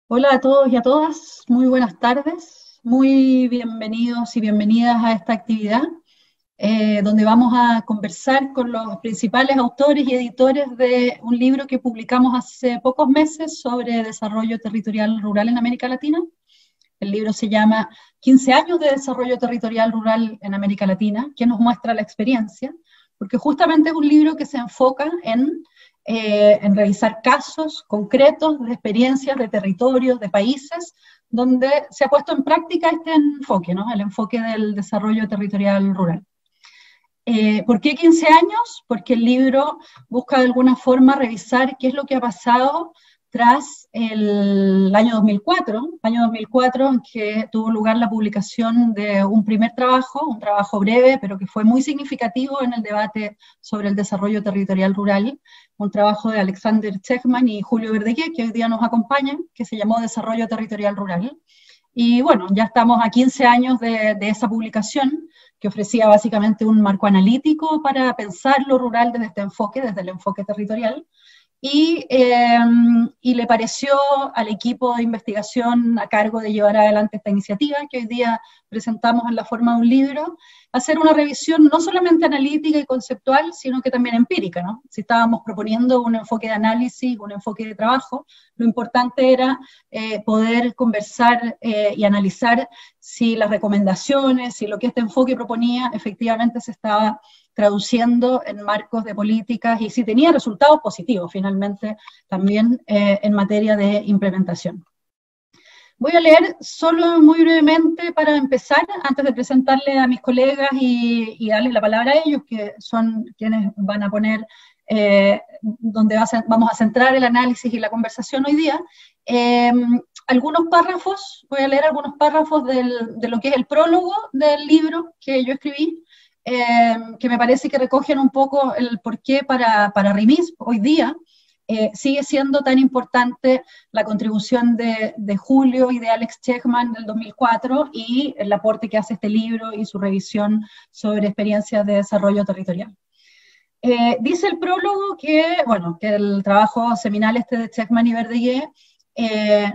Hola a todos y a todas, muy buenas tardes, muy bienvenidos y bienvenidas a esta actividad donde vamos a conversar con los principales autores y editores de un libro que publicamos hace pocos meses sobre desarrollo territorial rural en América Latina. El libro se llama 15 años de desarrollo territorial rural en América Latina, que nos muestra la experiencia, porque justamente es un libro que se enfoca en revisar casos concretos de experiencias de territorios, de países, donde se ha puesto en práctica este enfoque, ¿no? El enfoque del desarrollo territorial rural. ¿Por qué 15 años? Porque el libro busca de alguna forma revisar qué es lo que ha pasado tras el año 2004 en que tuvo lugar la publicación de un primer trabajo, un trabajo breve, pero que fue muy significativo en el debate sobre el desarrollo territorial rural, un trabajo de Alexander Chekman y Julio Verdeguer, que hoy día nos acompañan, que se llamó Desarrollo Territorial Rural. Y bueno, ya estamos a 15 años de esa publicación, que ofrecía básicamente un marco analítico para pensar lo rural desde este enfoque, desde el enfoque territorial, y le pareció al equipo de investigación a cargo de llevar adelante esta iniciativa, que hoy día presentamos en la forma de un libro, hacer una revisión no solamente analítica y conceptual, sino que también empírica, ¿no? Si estábamos proponiendo un enfoque de análisis, un enfoque de trabajo, lo importante era poder conversar y analizar si las recomendaciones, si lo que este enfoque proponía efectivamente se estaba traduciendo en marcos de políticas y si tenía resultados positivos finalmente también en materia de implementación. Voy a leer solo muy brevemente para empezar, antes de presentarle a mis colegas y darles la palabra a ellos, que son quienes van a poner donde vamos a centrar el análisis y la conversación hoy día. Algunos párrafos, voy a leer algunos párrafos de lo que es el prólogo del libro que yo escribí, que me parece que recogen un poco el porqué para RIMIS hoy día sigue siendo tan importante la contribución de Julio y de Alex Chekman del 2004 y el aporte que hace este libro y su revisión sobre experiencias de desarrollo territorial. Dice el prólogo que, bueno, que el trabajo seminal este de Chekman y Verdeguer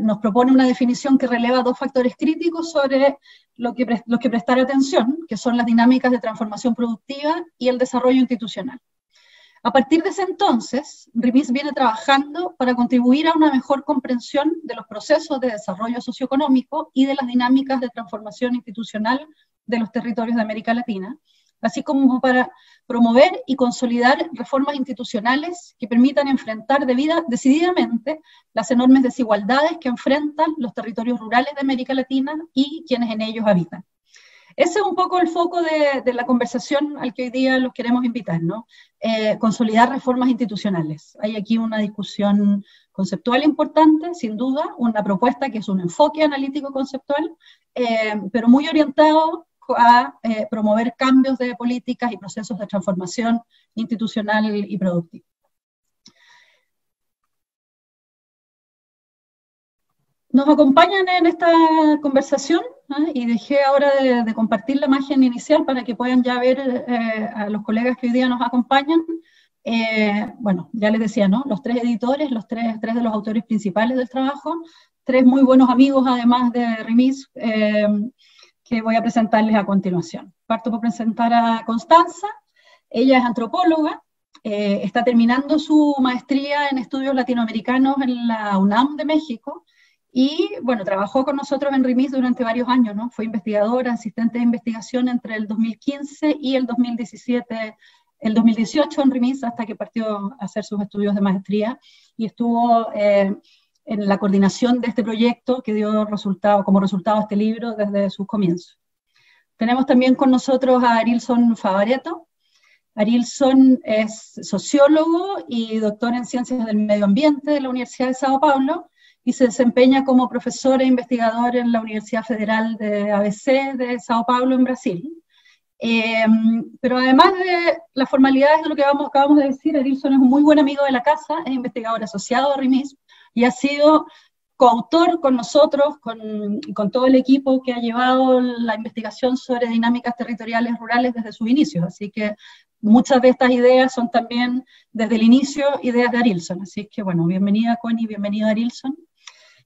nos propone una definición que releva dos factores críticos sobre los que prestar atención, que son las dinámicas de transformación productiva y el desarrollo institucional. A partir de ese entonces, RIMIS viene trabajando para contribuir a una mejor comprensión de los procesos de desarrollo socioeconómico y de las dinámicas de transformación institucional de los territorios de América Latina, así como para promover y consolidar reformas institucionales que permitan enfrentar decididamente las enormes desigualdades que enfrentan los territorios rurales de América Latina y quienes en ellos habitan. Ese es un poco el foco de la conversación al que hoy día los queremos invitar, ¿no? Consolidar reformas institucionales. Hay aquí una discusión conceptual importante, sin duda, una propuesta que es un enfoque analítico conceptual, pero muy orientado a promover cambios de políticas y procesos de transformación institucional y productiva. Nos acompañan en esta conversación y dejé ahora de compartir la imagen inicial para que puedan ya ver a los colegas que hoy día nos acompañan. Bueno, ya les decía, ¿no? Los tres editores, tres de los autores principales del trabajo, tres muy buenos amigos además de RIMIS, que voy a presentarles a continuación. Parto por presentar a Constanza. Ella es antropóloga, está terminando su maestría en estudios latinoamericanos en la UNAM de México, y bueno, trabajó con nosotros en RIMIS durante varios años, ¿no? Fue investigadora, asistente de investigación entre el 2015 y el 2017, el 2018 en RIMIS, hasta que partió a hacer sus estudios de maestría, y estuvo en la coordinación de este proyecto que dio como resultado este libro desde sus comienzos. Tenemos también con nosotros a Arilson Favaretto. Arilson es sociólogo y doctor en Ciencias del Medio Ambiente de la Universidad de Sao Paulo, y se desempeña como profesor e investigador en la Universidad Federal de ABC de Sao Paulo, en Brasil. Pero además de las formalidades de lo que acabamos de decir, Arilson es un muy buen amigo de la casa, es investigador asociado de RIMIS, y ha sido coautor con nosotros, con todo el equipo que ha llevado la investigación sobre dinámicas territoriales rurales desde sus inicios, así que muchas de estas ideas son también desde el inicio ideas de Arilson, así que bueno, bienvenida Connie, bienvenido Arilson.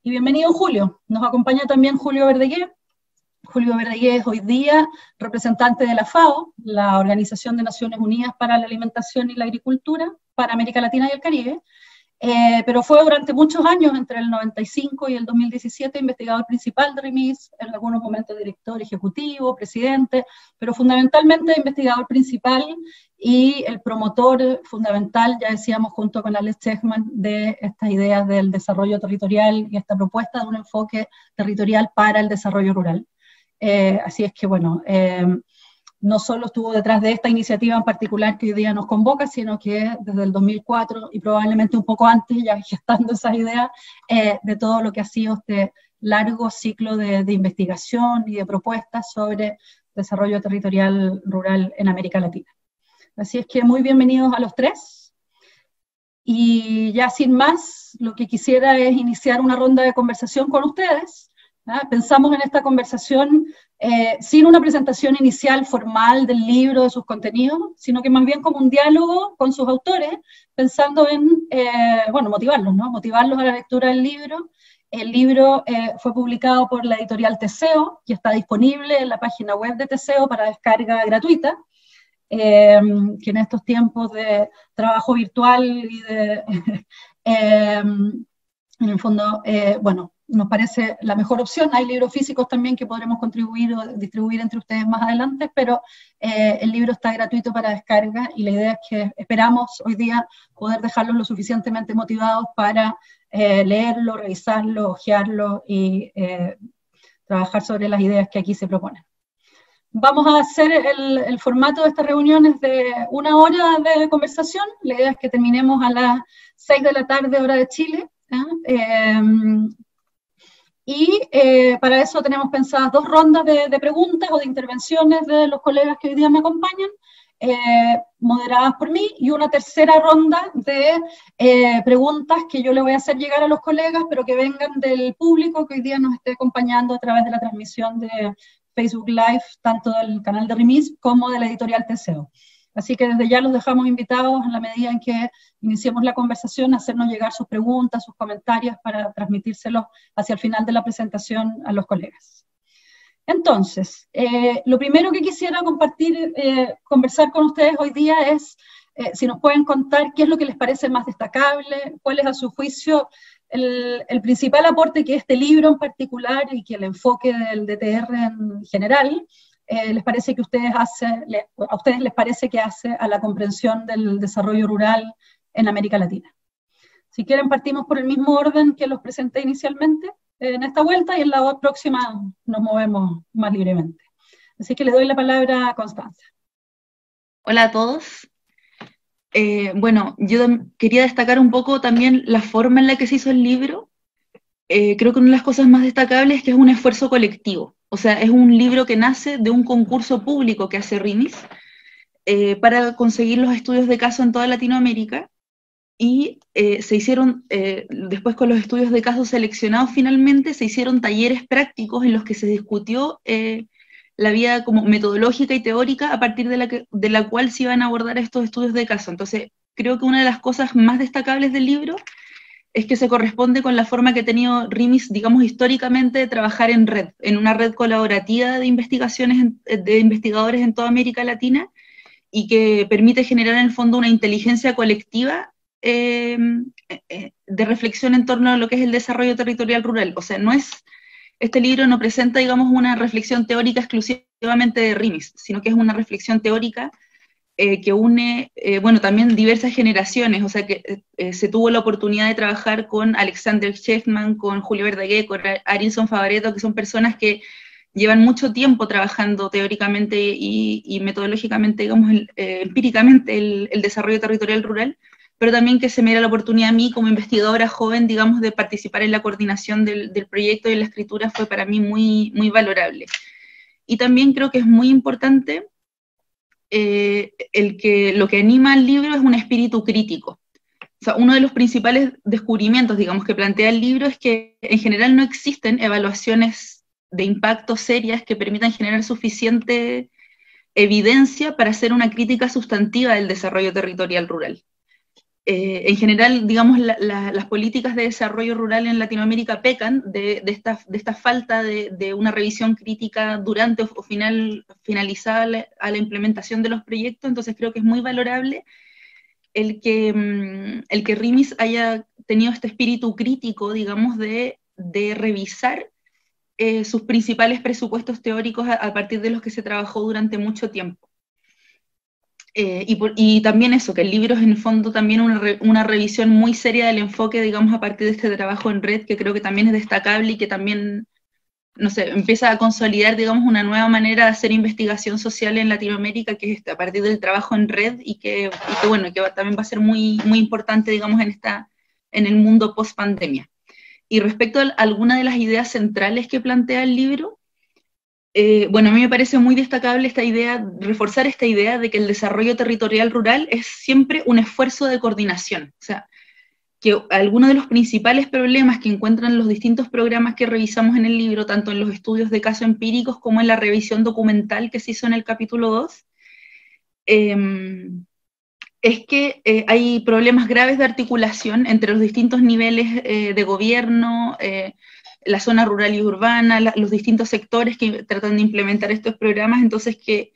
Y bienvenido Julio. Nos acompaña también Julio Verdeguer. Julio Verdeguer es hoy día representante de la FAO, la Organización de Naciones Unidas para la Alimentación y la Agricultura, para América Latina y el Caribe, pero fue durante muchos años, entre el 95 y el 2017, investigador principal de REMIS, en algunos momentos director ejecutivo, presidente, pero fundamentalmente investigador principal y el promotor fundamental, ya decíamos, junto con Alex Chessman, de estas ideas del desarrollo territorial y esta propuesta de un enfoque territorial para el desarrollo rural. Así es que, bueno, no solo estuvo detrás de esta iniciativa en particular que hoy día nos convoca, sino que desde el 2004 y probablemente un poco antes, ya gestando esas ideas, de todo lo que ha sido este largo ciclo de investigación y de propuestas sobre desarrollo territorial rural en América Latina. Así es que muy bienvenidos a los tres. Y ya sin más, lo que quisiera es iniciar una ronda de conversación con ustedes. Pensamos en esta conversación sin una presentación inicial formal del libro, de sus contenidos, sino que más bien como un diálogo con sus autores, pensando en, bueno, motivarlos, ¿no? Motivarlos a la lectura del libro. El libro fue publicado por la editorial Teseo y está disponible en la página web de Teseo para descarga gratuita, que en estos tiempos de trabajo virtual y de, en el fondo, bueno, nos parece la mejor opción. Hay libros físicos también que podremos contribuir o distribuir entre ustedes más adelante, pero el libro está gratuito para descarga y la idea es que esperamos hoy día poder dejarlos lo suficientemente motivados para leerlo, revisarlo, hojearlo y trabajar sobre las ideas que aquí se proponen. Vamos a hacer el formato de estas reuniones de 1 hora de conversación. La idea es que terminemos a las 6 de la tarde, hora de Chile. Y para eso tenemos pensadas 2 rondas de preguntas o de intervenciones de los colegas que hoy día me acompañan, moderadas por mí, y una tercera ronda de preguntas que yo le voy a hacer llegar a los colegas, pero que vengan del público que hoy día nos esté acompañando a través de la transmisión de Facebook Live, tanto del canal de REMIS como de la editorial Teseo. Así que desde ya los dejamos invitados en la medida en que iniciemos la conversación a hacernos llegar sus preguntas, sus comentarios para transmitírselos hacia el final de la presentación a los colegas. Entonces, lo primero que quisiera compartir, conversar con ustedes hoy día es si nos pueden contar qué es lo que les parece más destacable, cuál es a su juicio el principal aporte que este libro en particular y que el enfoque del DTR en general les parece que a ustedes les parece que hace a la comprensión del desarrollo rural en América Latina. Si quieren, partimos por el mismo orden que los presenté inicialmente en esta vuelta y en la próxima nos movemos más libremente. Así que le doy la palabra a Constanza. Hola a todos. Bueno, yo quería destacar un poco también la forma en la que se hizo el libro. Creo que una de las cosas más destacables es que es un esfuerzo colectivo. O sea, es un libro que nace de un concurso público que hace REMIS para conseguir los estudios de caso en toda Latinoamérica, y se hicieron, después con los estudios de caso seleccionados finalmente, se hicieron talleres prácticos en los que se discutió la vía como metodológica y teórica a partir de la cual se iban a abordar estos estudios de caso. Entonces, creo que una de las cosas más destacables del libro es que se corresponde con la forma que ha tenido REMIS, digamos, históricamente de trabajar en red, en una red colaborativa de investigaciones, de investigadores en toda América Latina, y que permite generar en el fondo una inteligencia colectiva de reflexión en torno a lo que es el desarrollo territorial rural. O sea, este libro no presenta, digamos, una reflexión teórica exclusivamente de REMIS, sino que es una reflexión teórica que une, bueno, también diversas generaciones. O sea, que se tuvo la oportunidad de trabajar con Alexander Chessman, con Julio Verdeguer, con Arinson Favaretto, que son personas que llevan mucho tiempo trabajando teóricamente y metodológicamente, digamos, empíricamente el desarrollo territorial rural, pero también que se me diera la oportunidad a mí como investigadora joven, digamos, de participar en la coordinación del proyecto y en la escritura fue para mí muy, muy valorable. Y también creo que es muy importante lo que anima al libro es un espíritu crítico. O sea, uno de los principales descubrimientos, digamos, que plantea el libro es que en general no existen evaluaciones de impacto serias que permitan generar suficiente evidencia para hacer una crítica sustantiva del desarrollo territorial rural. en general, digamos, las políticas de desarrollo rural en Latinoamérica pecan de esta falta de una revisión crítica durante o finalizada a la implementación de los proyectos. Entonces creo que es muy valorable el que RIMIS haya tenido este espíritu crítico, digamos, de revisar sus principales presupuestos teóricos a partir de los que se trabajó durante mucho tiempo. Y también eso, que el libro es en el fondo también una revisión muy seria del enfoque, digamos, a partir de este trabajo en red, que creo que también es destacable y que también, no sé, empieza a consolidar, digamos, una nueva manera de hacer investigación social en Latinoamérica, que es a partir del trabajo en red y que bueno, que también va a ser muy, muy importante, digamos, en el mundo post-pandemia. Y respecto a alguna de las ideas centrales que plantea el libro, bueno, a mí me parece muy destacable esta idea, reforzar esta idea de que el desarrollo territorial rural es siempre un esfuerzo de coordinación. O sea, que algunos de los principales problemas que encuentran los distintos programas que revisamos en el libro, tanto en los estudios de caso empíricos como en la revisión documental que se hizo en el capítulo 2, es que hay problemas graves de articulación entre los distintos niveles de gobierno, la zona rural y urbana, los distintos sectores que tratan de implementar estos programas. Entonces que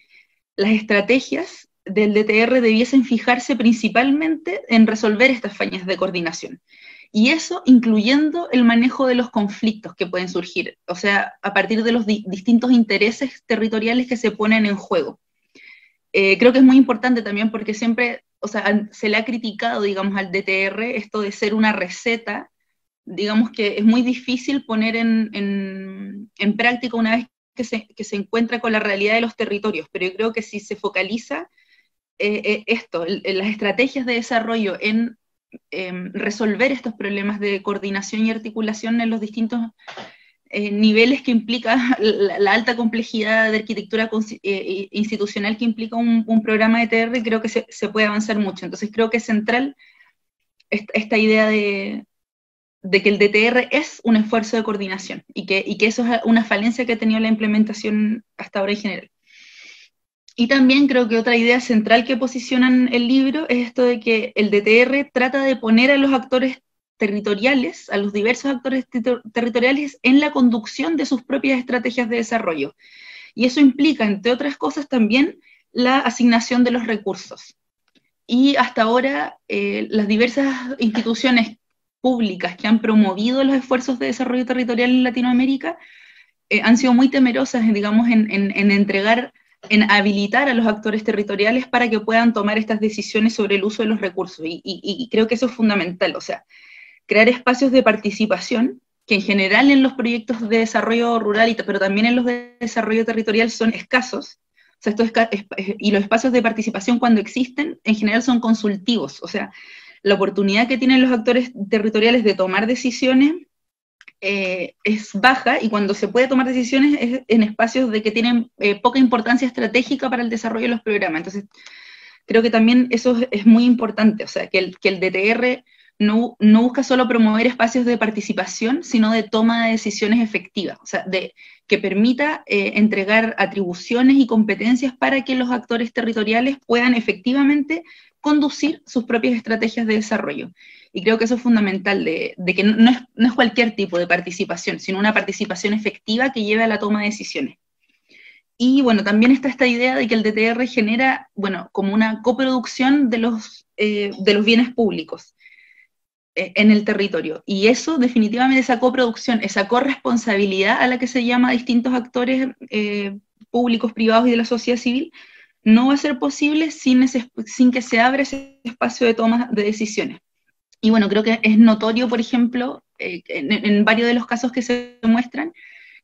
las estrategias del DTR debiesen fijarse principalmente en resolver estas fallas de coordinación. Y eso incluyendo el manejo de los conflictos que pueden surgir, o sea, a partir de los distintos intereses territoriales que se ponen en juego. Creo que es muy importante también porque siempre, o sea, se le ha criticado, digamos, al DTR esto de ser una receta, digamos que es muy difícil poner en práctica una vez que se encuentra con la realidad de los territorios, pero yo creo que si se focaliza las estrategias de desarrollo en resolver estos problemas de coordinación y articulación en los distintos niveles que implica la alta complejidad de arquitectura institucional que implica un programa de TR, creo que se puede avanzar mucho. Entonces creo que es central esta idea de que el DTR es un esfuerzo de coordinación y que eso es una falencia que ha tenido la implementación hasta ahora en general. Y también creo que otra idea central que posicionan el libro es esto de que el DTR trata de poner a los actores territoriales, a los diversos actores territoriales en la conducción de sus propias estrategias de desarrollo. Y eso implica, entre otras cosas, también la asignación de los recursos. Y hasta ahora, las diversas instituciones públicas que han promovido los esfuerzos de desarrollo territorial en Latinoamérica han sido muy temerosas, digamos, en habilitar a los actores territoriales para que puedan tomar estas decisiones sobre el uso de los recursos. Y creo que eso es fundamental, o sea, crear espacios de participación, que en general en los proyectos de desarrollo rural, pero también en los de desarrollo territorial son escasos. O sea, y los espacios de participación cuando existen, en general son consultivos. O sea, la oportunidad que tienen los actores territoriales de tomar decisiones es baja, y cuando se puede tomar decisiones es en espacios de que tienen poca importancia estratégica para el desarrollo de los programas. Entonces, creo que también eso es muy importante, o sea, que el DTR no busca solo promover espacios de participación, sino de toma de decisiones efectivas, o sea, que permita entregar atribuciones y competencias para que los actores territoriales puedan efectivamente conducir sus propias estrategias de desarrollo. Y creo que eso es fundamental, de que no es cualquier tipo de participación, sino una participación efectiva que lleve a la toma de decisiones. Y bueno, también está esta idea de que el DTR genera, bueno, como una coproducción de los bienes públicos en el territorio. Y eso, definitivamente, esa coproducción, esa corresponsabilidad a la que se llama a distintos actores públicos, privados y de la sociedad civil, no va a ser posible sin que se abra ese espacio de toma de decisiones. Y bueno, creo que es notorio, por ejemplo, en varios de los casos que se muestran,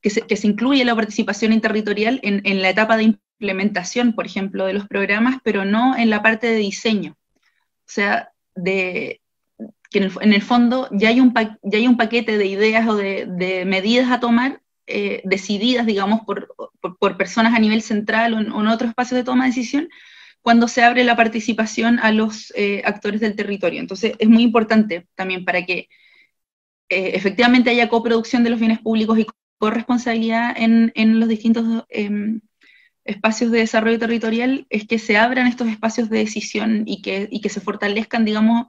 que se incluye la participación interterritorial en la etapa de implementación, por ejemplo, de los programas, pero no en la parte de diseño. O sea, que en el fondo ya hay un paquete de ideas o de medidas a tomar decididas, digamos, por personas a nivel central o en otros espacios de toma de decisión, cuando se abre la participación a los actores del territorio. Entonces es muy importante también para que efectivamente haya coproducción de los bienes públicos y corresponsabilidad en los distintos espacios de desarrollo territorial, es que se abran estos espacios de decisión y que se fortalezcan, digamos,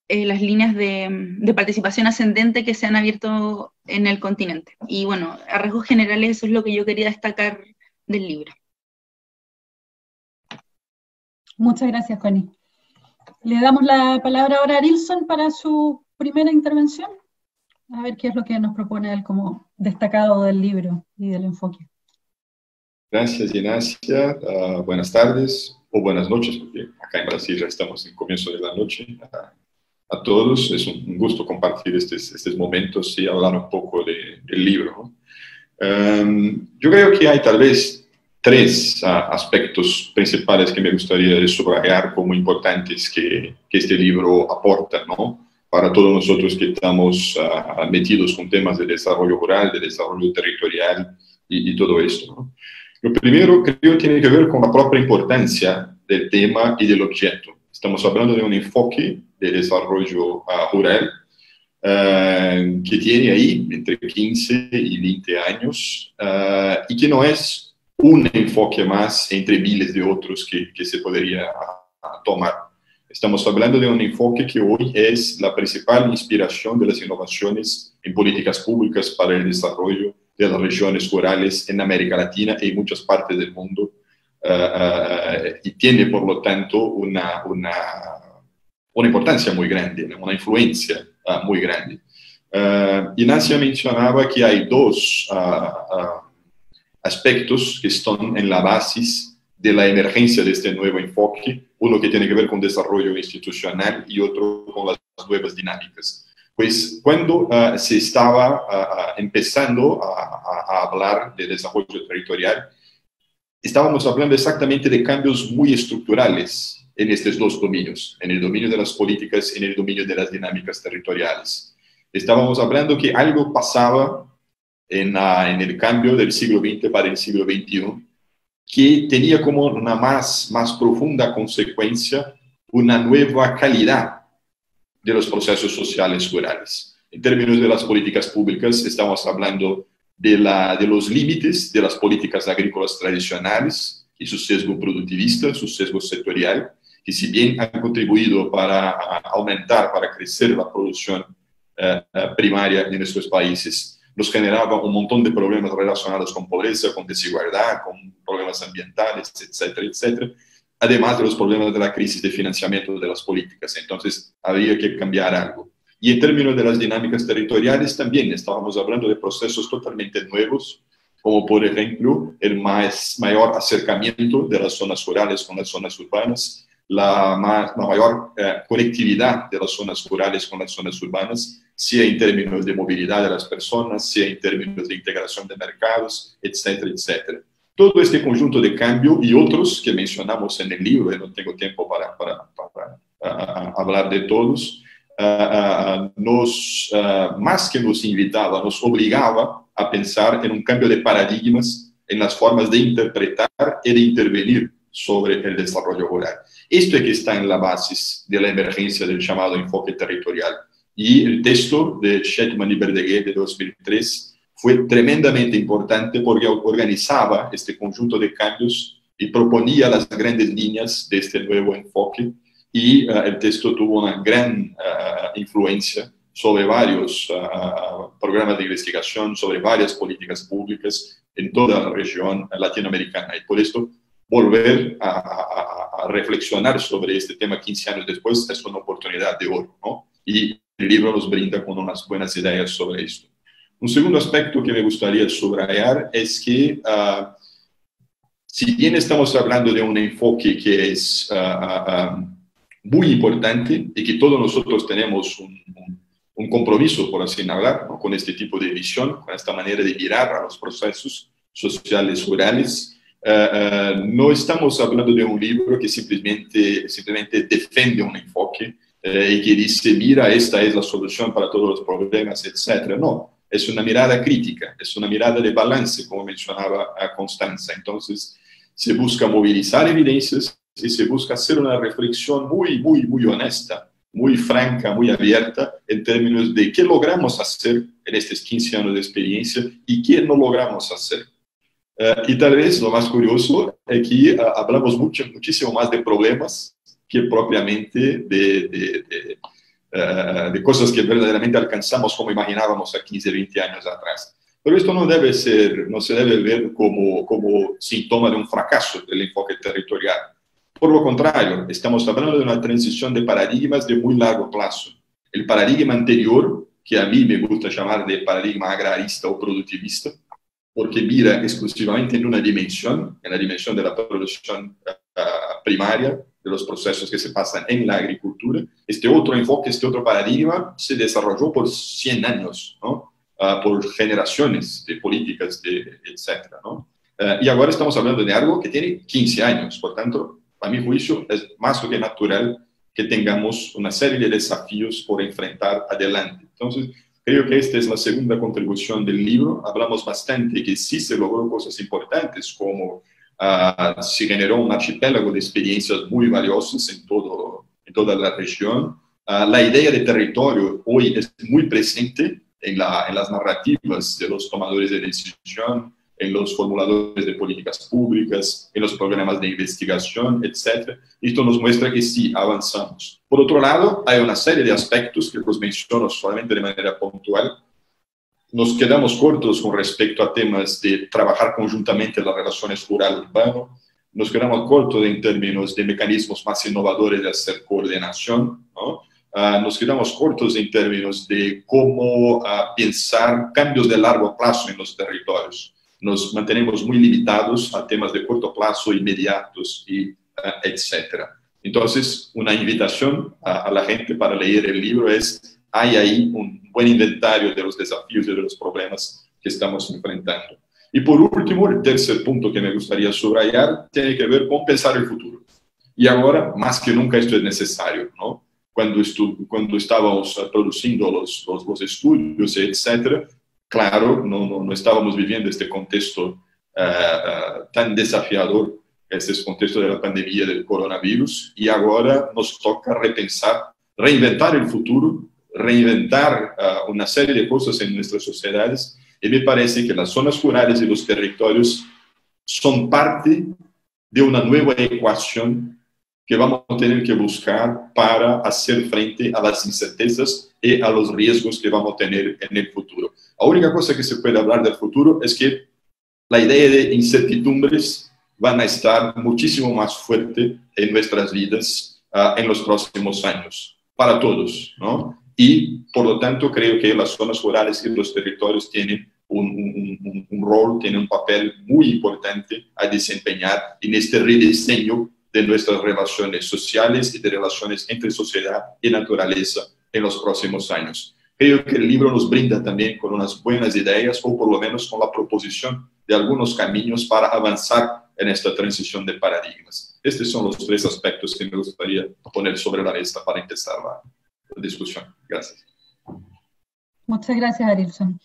las líneas de participación ascendente que se han abierto en el continente. Y bueno, a rasgos generales eso es lo que yo quería destacar del libro. Muchas gracias, Connie. Le damos la palabra ahora a Nilsson para su primera intervención. A ver qué es lo que nos propone él como destacado del libro y del enfoque. Gracias, Ignacia. Buenas tardes o buenas noches, porque acá en Brasil ya estamos en el comienzo de la noche. A todos, es un gusto compartir estos momentos y hablar un poco del libro, ¿no? Yo creo que hay tal vez tres aspectos principales que me gustaría subrayar como importantes que este libro aporta, ¿no? Para todos nosotros que estamos metidos con temas de desarrollo rural, de desarrollo territorial y todo esto, ¿no? Lo primero, creo, tiene que ver con la propia importancia del tema y del objeto. Estamos hablando de un enfoque de desarrollo rural que tiene ahí entre 15 y 20 años y que no es un enfoque más entre miles de otros que se podría tomar. Estamos hablando de un enfoque que hoy es la principal inspiración de las innovaciones en políticas públicas para el desarrollo de las regiones rurales en América Latina y en muchas partes del mundo, y tiene, por lo tanto, una importancia muy grande, una influencia muy grande. Ignacia mencionaba que hay dos aspectos que están en la base de la emergencia de este nuevo enfoque, uno que tiene que ver con desarrollo institucional y otro con las nuevas dinámicas. Pues cuando se estaba empezando a hablar de desarrollo territorial, estábamos hablando exactamente de cambios muy estructurales en estos dos dominios, en el dominio de las políticas y en el dominio de las dinámicas territoriales. Estábamos hablando que algo pasaba en el cambio del siglo XX para el siglo XXI, que tenía como una más profunda consecuencia una nueva calidad de los procesos sociales rurales. En términos de las políticas públicas, estamos hablando de los límites de las políticas agrícolas tradicionales y su sesgo productivista, su sesgo sectorial, que si bien han contribuido para aumentar, para crecer la producción primaria en nuestros países, nos generaba un montón de problemas relacionados con pobreza, con desigualdad, con problemas ambientales, etcétera, etcétera, además de los problemas de la crisis de financiamiento de las políticas. Entonces, había que cambiar algo. Y en términos de las dinámicas territoriales, también estábamos hablando de procesos totalmente nuevos, como por ejemplo el mayor acercamiento de las zonas rurales con las zonas urbanas, la mayor conectividad de las zonas rurales con las zonas urbanas, sea en términos de movilidad de las personas, sea en términos de integración de mercados, etcétera, etcétera. Todo este conjunto de cambio y otros que mencionamos en el libro, y no tengo tiempo para hablar de todos, más que nos invitaba, nos obligaba a pensar en un cambio de paradigmas en las formas de interpretar y de intervenir sobre el desarrollo rural. Esto es que está en la base de la emergencia del llamado enfoque territorial. Y el texto de Shetman y Verdaguer de 2003 fue tremendamente importante porque organizaba este conjunto de cambios y proponía las grandes líneas de este nuevo enfoque, y el texto tuvo una gran influencia sobre varios programas de investigación, sobre varias políticas públicas en toda la región latinoamericana. Y por esto, volver a reflexionar sobre este tema 15 años después es una oportunidad de oro, ¿no? Y el libro nos brinda con unas buenas ideas sobre esto. Un segundo aspecto que me gustaría subrayar es que, si bien estamos hablando de un enfoque que es muy importante y que todos nosotros tenemos un compromiso, por así hablar, ¿no?, con este tipo de visión, con esta manera de mirar a los procesos sociales rurales, no estamos hablando de un libro que simplemente defiende un enfoque y que dice, mira, esta es la solución para todos los problemas, etc. No, es una mirada crítica, es una mirada de balance, como mencionaba Constanza. Entonces, se busca movilizar evidencias y se busca hacer una reflexión muy honesta, muy franca, muy abierta, en términos de qué logramos hacer en estos 15 años de experiencia y qué no logramos hacer. Y tal vez lo más curioso es que hablamos muchísimo más de problemas que propiamente de de cosas que verdaderamente alcanzamos como imaginábamos a 15, 20 años atrás. Pero esto no debe ser, no se debe ver como síntoma de un fracaso del enfoque territorial. Por lo contrario, estamos hablando de una transición de paradigmas de muy largo plazo. El paradigma anterior, que a mí me gusta llamar de paradigma agrarista o productivista, porque mira exclusivamente en una dimensión, en la dimensión de la producción primaria, de los procesos que se pasan en la agricultura. Este otro enfoque, este otro paradigma se desarrolló por 100 años, ¿no? Por generaciones de políticas, etcétera, ¿no? Y ahora estamos hablando de algo que tiene 15 años, por tanto, a mi juicio, es más que natural que tengamos una serie de desafíos por enfrentar adelante. Entonces, creo que esta es la segunda contribución del libro. Hablamos bastante que sí se logró cosas importantes, como se generó un archipiélago de experiencias muy valiosas en toda la región. La idea de territorio hoy es muy presente en las narrativas de los tomadores de decisión, en los formuladores de políticas públicas, en los programas de investigación, etc. Esto nos muestra que sí, avanzamos. Por otro lado, hay una serie de aspectos que los menciono solamente de manera puntual. Nos quedamos cortos con respecto a temas de trabajar conjuntamente las relaciones rural-urbano. Nos quedamos cortos en términos de mecanismos más innovadores de hacer coordinación, ¿no? Nos quedamos cortos en términos de cómo pensar cambios de largo plazo en los territorios. Nos mantenemos muy limitados a temas de corto plazo, inmediatos, etcétera. Entonces, una invitación a la gente para leer el libro es: hay ahí un buen inventario de los desafíos y de los problemas que estamos enfrentando. Y por último, el tercer punto que me gustaría subrayar tiene que ver con pensar el futuro. Y ahora, más que nunca, esto es necesario, ¿no? Cuando estábamos produciendo los estudios, etcétera, claro, no estábamos viviendo este contexto tan desafiador, este contexto de la pandemia del coronavirus, y ahora nos toca repensar, reinventar el futuro, reinventar una serie de cosas en nuestras sociedades, y me parece que las zonas rurales y los territorios son parte de una nueva ecuación que vamos a tener que buscar para hacer frente a las incertezas y a los riesgos que vamos a tener en el futuro. La única cosa que se puede hablar del futuro es que la idea de incertidumbres van a estar muchísimo más fuerte en nuestras vidas en los próximos años, para todos, ¿no? Y, por lo tanto, creo que las zonas rurales y los territorios tienen un rol, tienen un papel muy importante a desempeñar en este rediseño de nuestras relaciones sociales y de relaciones entre sociedad y naturaleza en los próximos años. Creo que el libro nos brinda también con unas buenas ideas, o por lo menos con la proposición de algunos caminos para avanzar en esta transición de paradigmas. Estos son los tres aspectos que me gustaría poner sobre la mesa para empezar la discusión. Gracias. Muchas gracias, Arilson.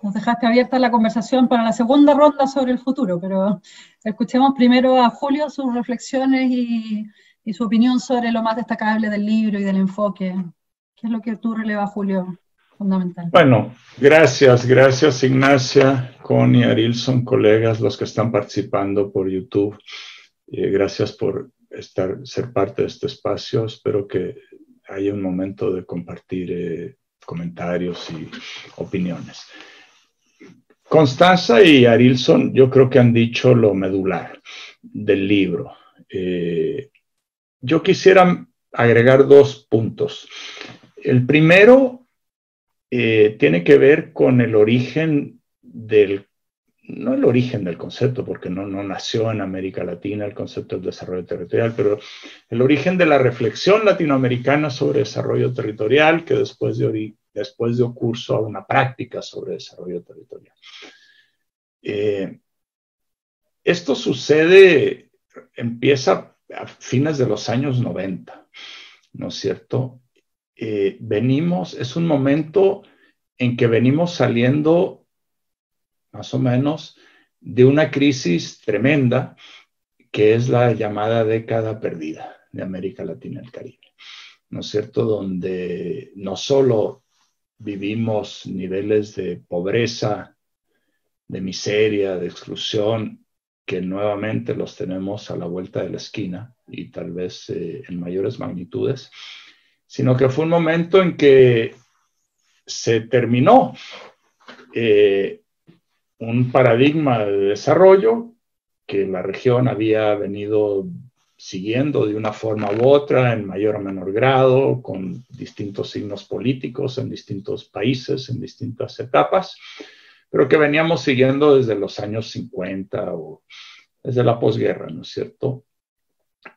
Nos dejaste abierta la conversación para la segunda ronda sobre el futuro, pero escuchemos primero a Julio sus reflexiones y su opinión sobre lo más destacable del libro y del enfoque. ¿Qué es lo que tú relevas, Julio, fundamental? Bueno, gracias Ignacia, Connie, Arilson, colegas, los que están participando por YouTube. Gracias por ser parte de este espacio. Espero que haya un momento de compartir comentarios y opiniones. Constanza y Arilson, yo creo que han dicho lo medular del libro. Yo quisiera agregar dos puntos. El primero tiene que ver con el origen no el origen del concepto, porque no nació en América Latina el concepto del desarrollo territorial, pero el origen de la reflexión latinoamericana sobre desarrollo territorial, que después dio curso a una práctica sobre desarrollo territorial. Esto empieza a fines de los años 90, ¿no es cierto? Es un momento en que venimos saliendo más o menos de una crisis tremenda, que es la llamada década perdida de América Latina y el Caribe, ¿no es cierto? Donde no solo vivimos niveles de pobreza, de miseria, de exclusión, que nuevamente los tenemos a la vuelta de la esquina y tal vez en mayores magnitudes, sino que fue un momento en que se terminó un paradigma de desarrollo que la región había venido siguiendo de una forma u otra, en mayor o menor grado, con distintos signos políticos en distintos países, en distintas etapas, pero que veníamos siguiendo desde los años 50 o desde la posguerra, ¿no es cierto?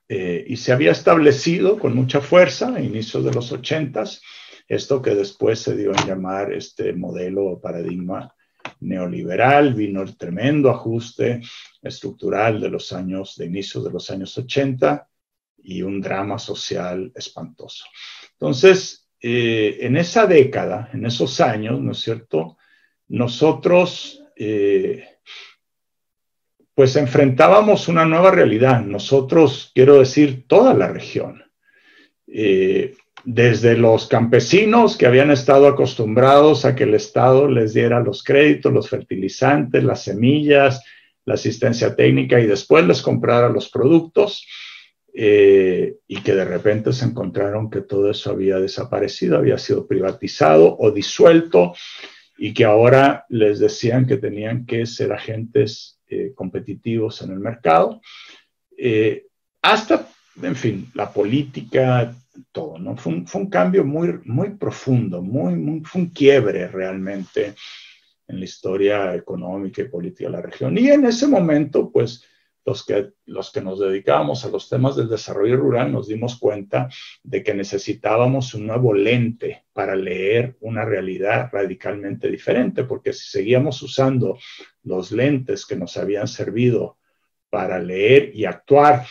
Y se había establecido con mucha fuerza a inicios de los 80s, esto que después se dio en llamar este modelo o paradigma neoliberal. Vino el tremendo ajuste estructural de inicios de los años 80 y un drama social espantoso. Entonces, en esa década, en esos años, ¿no es cierto?, nosotros pues enfrentábamos una nueva realidad. Nosotros, quiero decir, toda la región. Desde los campesinos que habían estado acostumbrados a que el Estado les diera los créditos, los fertilizantes, las semillas, la asistencia técnica y después les comprara los productos, y que de repente se encontraron que todo eso había desaparecido, había sido privatizado o disuelto, y que ahora les decían que tenían que ser agentes competitivos en el mercado, hasta, en fin, la política, todo, ¿no? Fue un cambio muy profundo, fue un quiebre realmente en la historia económica y política de la región. Y en ese momento, pues, los que nos dedicábamos a los temas del desarrollo rural nos dimos cuenta de que necesitábamos un nuevo lente para leer una realidad radicalmente diferente, porque si seguíamos usando los lentes que nos habían servido para leer y actuar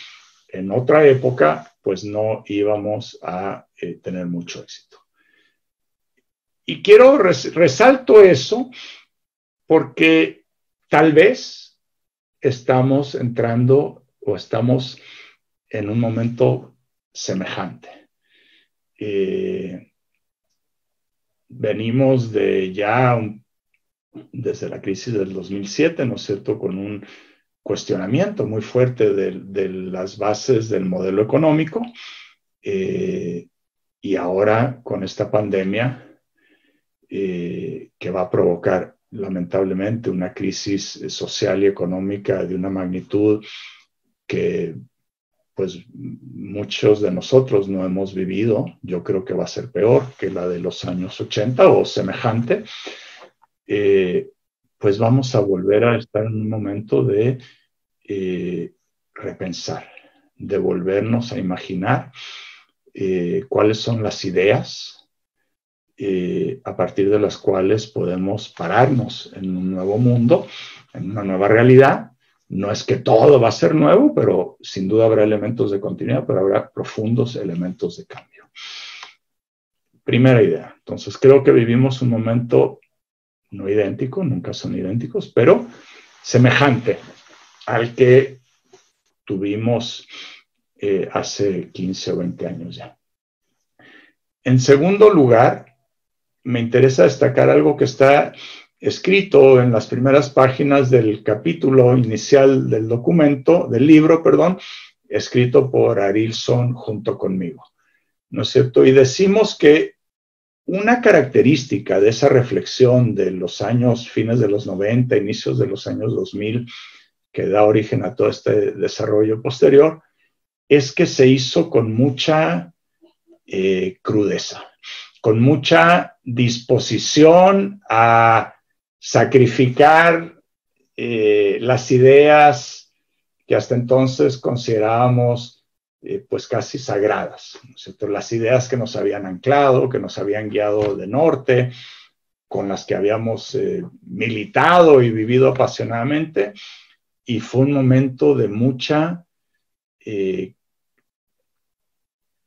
en otra época, pues no íbamos a tener mucho éxito. Y resalto eso porque tal vez estamos entrando o estamos en un momento semejante. Venimos desde la crisis del 2007, ¿no es cierto?, con un cuestionamiento muy fuerte de las bases del modelo económico, y ahora con esta pandemia que va a provocar lamentablemente una crisis social y económica de una magnitud que pues muchos de nosotros no hemos vivido. Yo creo que va a ser peor que la de los años 80 o semejante. Pues vamos a volver a estar en un momento de repensar, de volvernos a imaginar cuáles son las ideas a partir de las cuales podemos pararnos en un nuevo mundo, en una nueva realidad. No es que todo va a ser nuevo, pero sin duda habrá elementos de continuidad, pero habrá profundos elementos de cambio. Primera idea. Entonces, creo que vivimos un momento no idéntico, nunca son idénticos, pero semejante al que tuvimos hace 15 o 20 años ya. En segundo lugar, me interesa destacar algo que está escrito en las primeras páginas del capítulo inicial del libro, escrito por Arilson junto conmigo, ¿no es cierto? Y decimos que una característica de esa reflexión de los fines de los 90, inicios de los años 2000, que da origen a todo este desarrollo posterior, es que se hizo con mucha crudeza, con mucha disposición a sacrificar las ideas que hasta entonces considerábamos pues casi sagradas, ¿no es cierto? Las ideas que nos habían anclado, que nos habían guiado de norte, con las que habíamos militado y vivido apasionadamente, y fue un momento de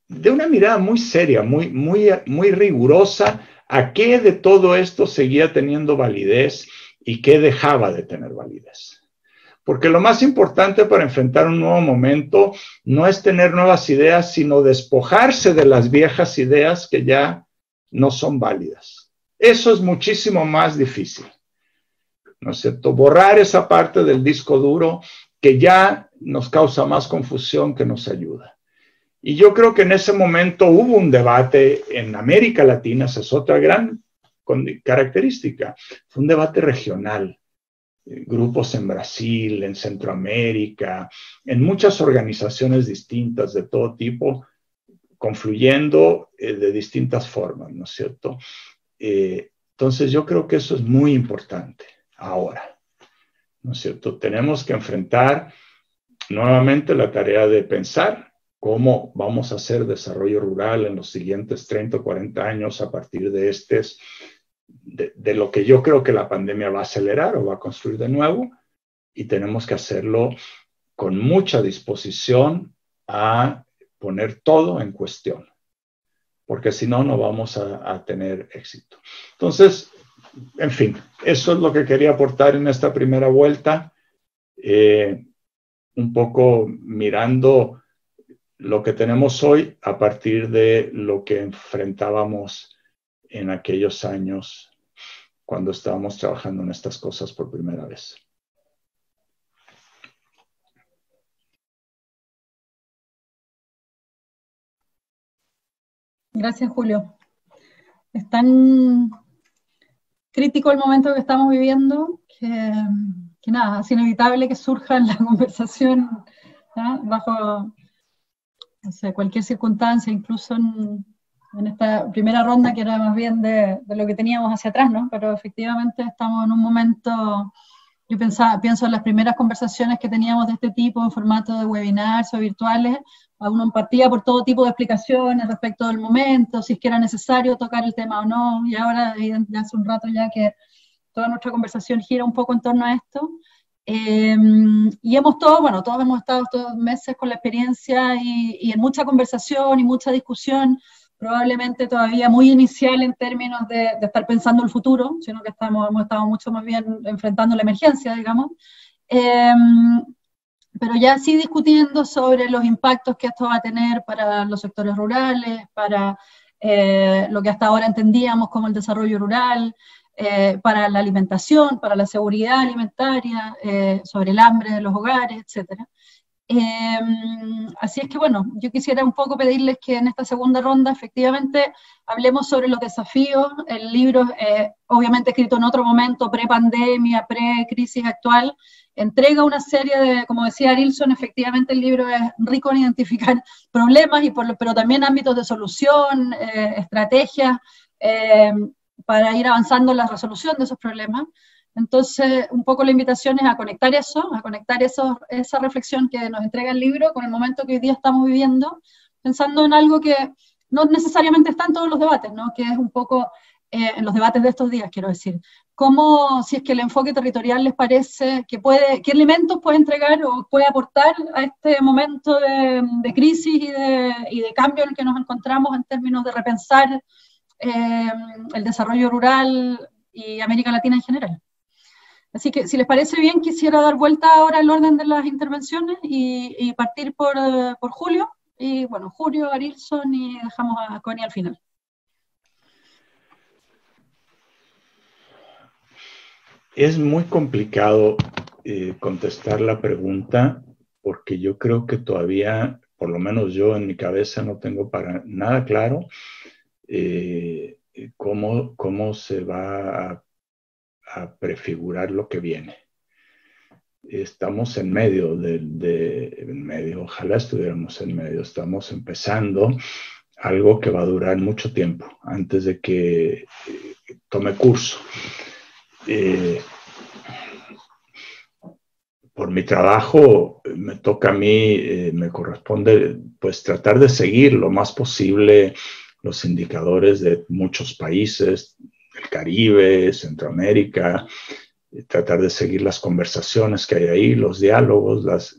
de una mirada muy seria, muy rigurosa a qué de todo esto seguía teniendo validez y qué dejaba de tener validez. Porque lo más importante para enfrentar un nuevo momento no es tener nuevas ideas, sino despojarse de las viejas ideas que ya no son válidas. Eso es muchísimo más difícil, ¿no es cierto? Borrar esa parte del disco duro que ya nos causa más confusión que nos ayuda. Y yo creo que en ese momento hubo un debate en América Latina, esa es otra gran característica, fue un debate regional. Grupos en Brasil, en Centroamérica, en muchas organizaciones distintas de todo tipo, confluyendo de distintas formas, ¿no es cierto? Entonces yo creo que eso es muy importante ahora, ¿no es cierto? Tenemos que enfrentar nuevamente la tarea de pensar cómo vamos a hacer desarrollo rural en los siguientes 30 o 40 años a partir de lo que yo creo que la pandemia va a acelerar o va a construir de nuevo, y tenemos que hacerlo con mucha disposición a poner todo en cuestión, porque si no, no vamos a tener éxito. Entonces, en fin, eso es lo que quería aportar en esta primera vuelta, un poco mirando lo que tenemos hoy a partir de lo que enfrentábamos en aquellos años cuando estábamos trabajando en estas cosas por primera vez. Gracias, Julio. Es tan crítico el momento que estamos viviendo que nada, es inevitable que surja en la conversación, ¿no? Bajo, no sé, cualquier circunstancia, incluso en esta primera ronda que era más bien de lo que teníamos hacia atrás, ¿no? Pero efectivamente estamos en un momento, yo pienso en las primeras conversaciones que teníamos de este tipo en formato de webinars o virtuales, uno partía por todo tipo de explicaciones respecto del momento, si es que era necesario tocar el tema o no, y ahora ya hace un rato ya que toda nuestra conversación gira un poco en torno a esto. Y todos hemos estado estos meses con la experiencia y en mucha conversación y mucha discusión, probablemente todavía muy inicial en términos de estar pensando el futuro, sino que hemos estado mucho más bien enfrentando la emergencia, digamos. Pero ya sí discutiendo sobre los impactos que esto va a tener para los sectores rurales, para lo que hasta ahora entendíamos como el desarrollo rural, para la alimentación, para la seguridad alimentaria, sobre el hambre de los hogares, etc. Así es que bueno, yo quisiera un poco pedirles que en esta segunda ronda efectivamente hablemos sobre los desafíos. El libro, obviamente escrito en otro momento, pre-pandemia, pre-crisis actual, entrega una serie de, como decía Arilson, efectivamente el libro es rico en identificar problemas, pero también ámbitos de solución, estrategias para ir avanzando en la resolución de esos problemas. Entonces, un poco la invitación es a conectar esa reflexión que nos entrega el libro con el momento que hoy día estamos viviendo, pensando en algo que no necesariamente está en todos los debates, ¿no? Que es un poco en los debates de estos días, quiero decir. Cómo, si es que el enfoque territorial les parece que qué elementos puede entregar o puede aportar a este momento de crisis y de cambio en el que nos encontramos en términos de repensar el desarrollo rural y América Latina en general. Así que, si les parece bien, quisiera dar vuelta ahora al orden de las intervenciones y partir por Julio. Y bueno, Julio, Arilson, y dejamos a Connie al final. Es muy complicado contestar la pregunta porque yo creo que todavía, por lo menos yo en mi cabeza, no tengo para nada claro cómo se va a prefigurar lo que viene. Estamos en medio ojalá estuviéramos en medio, estamos empezando algo que va a durar mucho tiempo antes de que tome curso. Por mi trabajo me toca a mí, me corresponde pues tratar de seguir lo más posible los indicadores de muchos países, el Caribe, Centroamérica, tratar de seguir las conversaciones que hay ahí, los diálogos,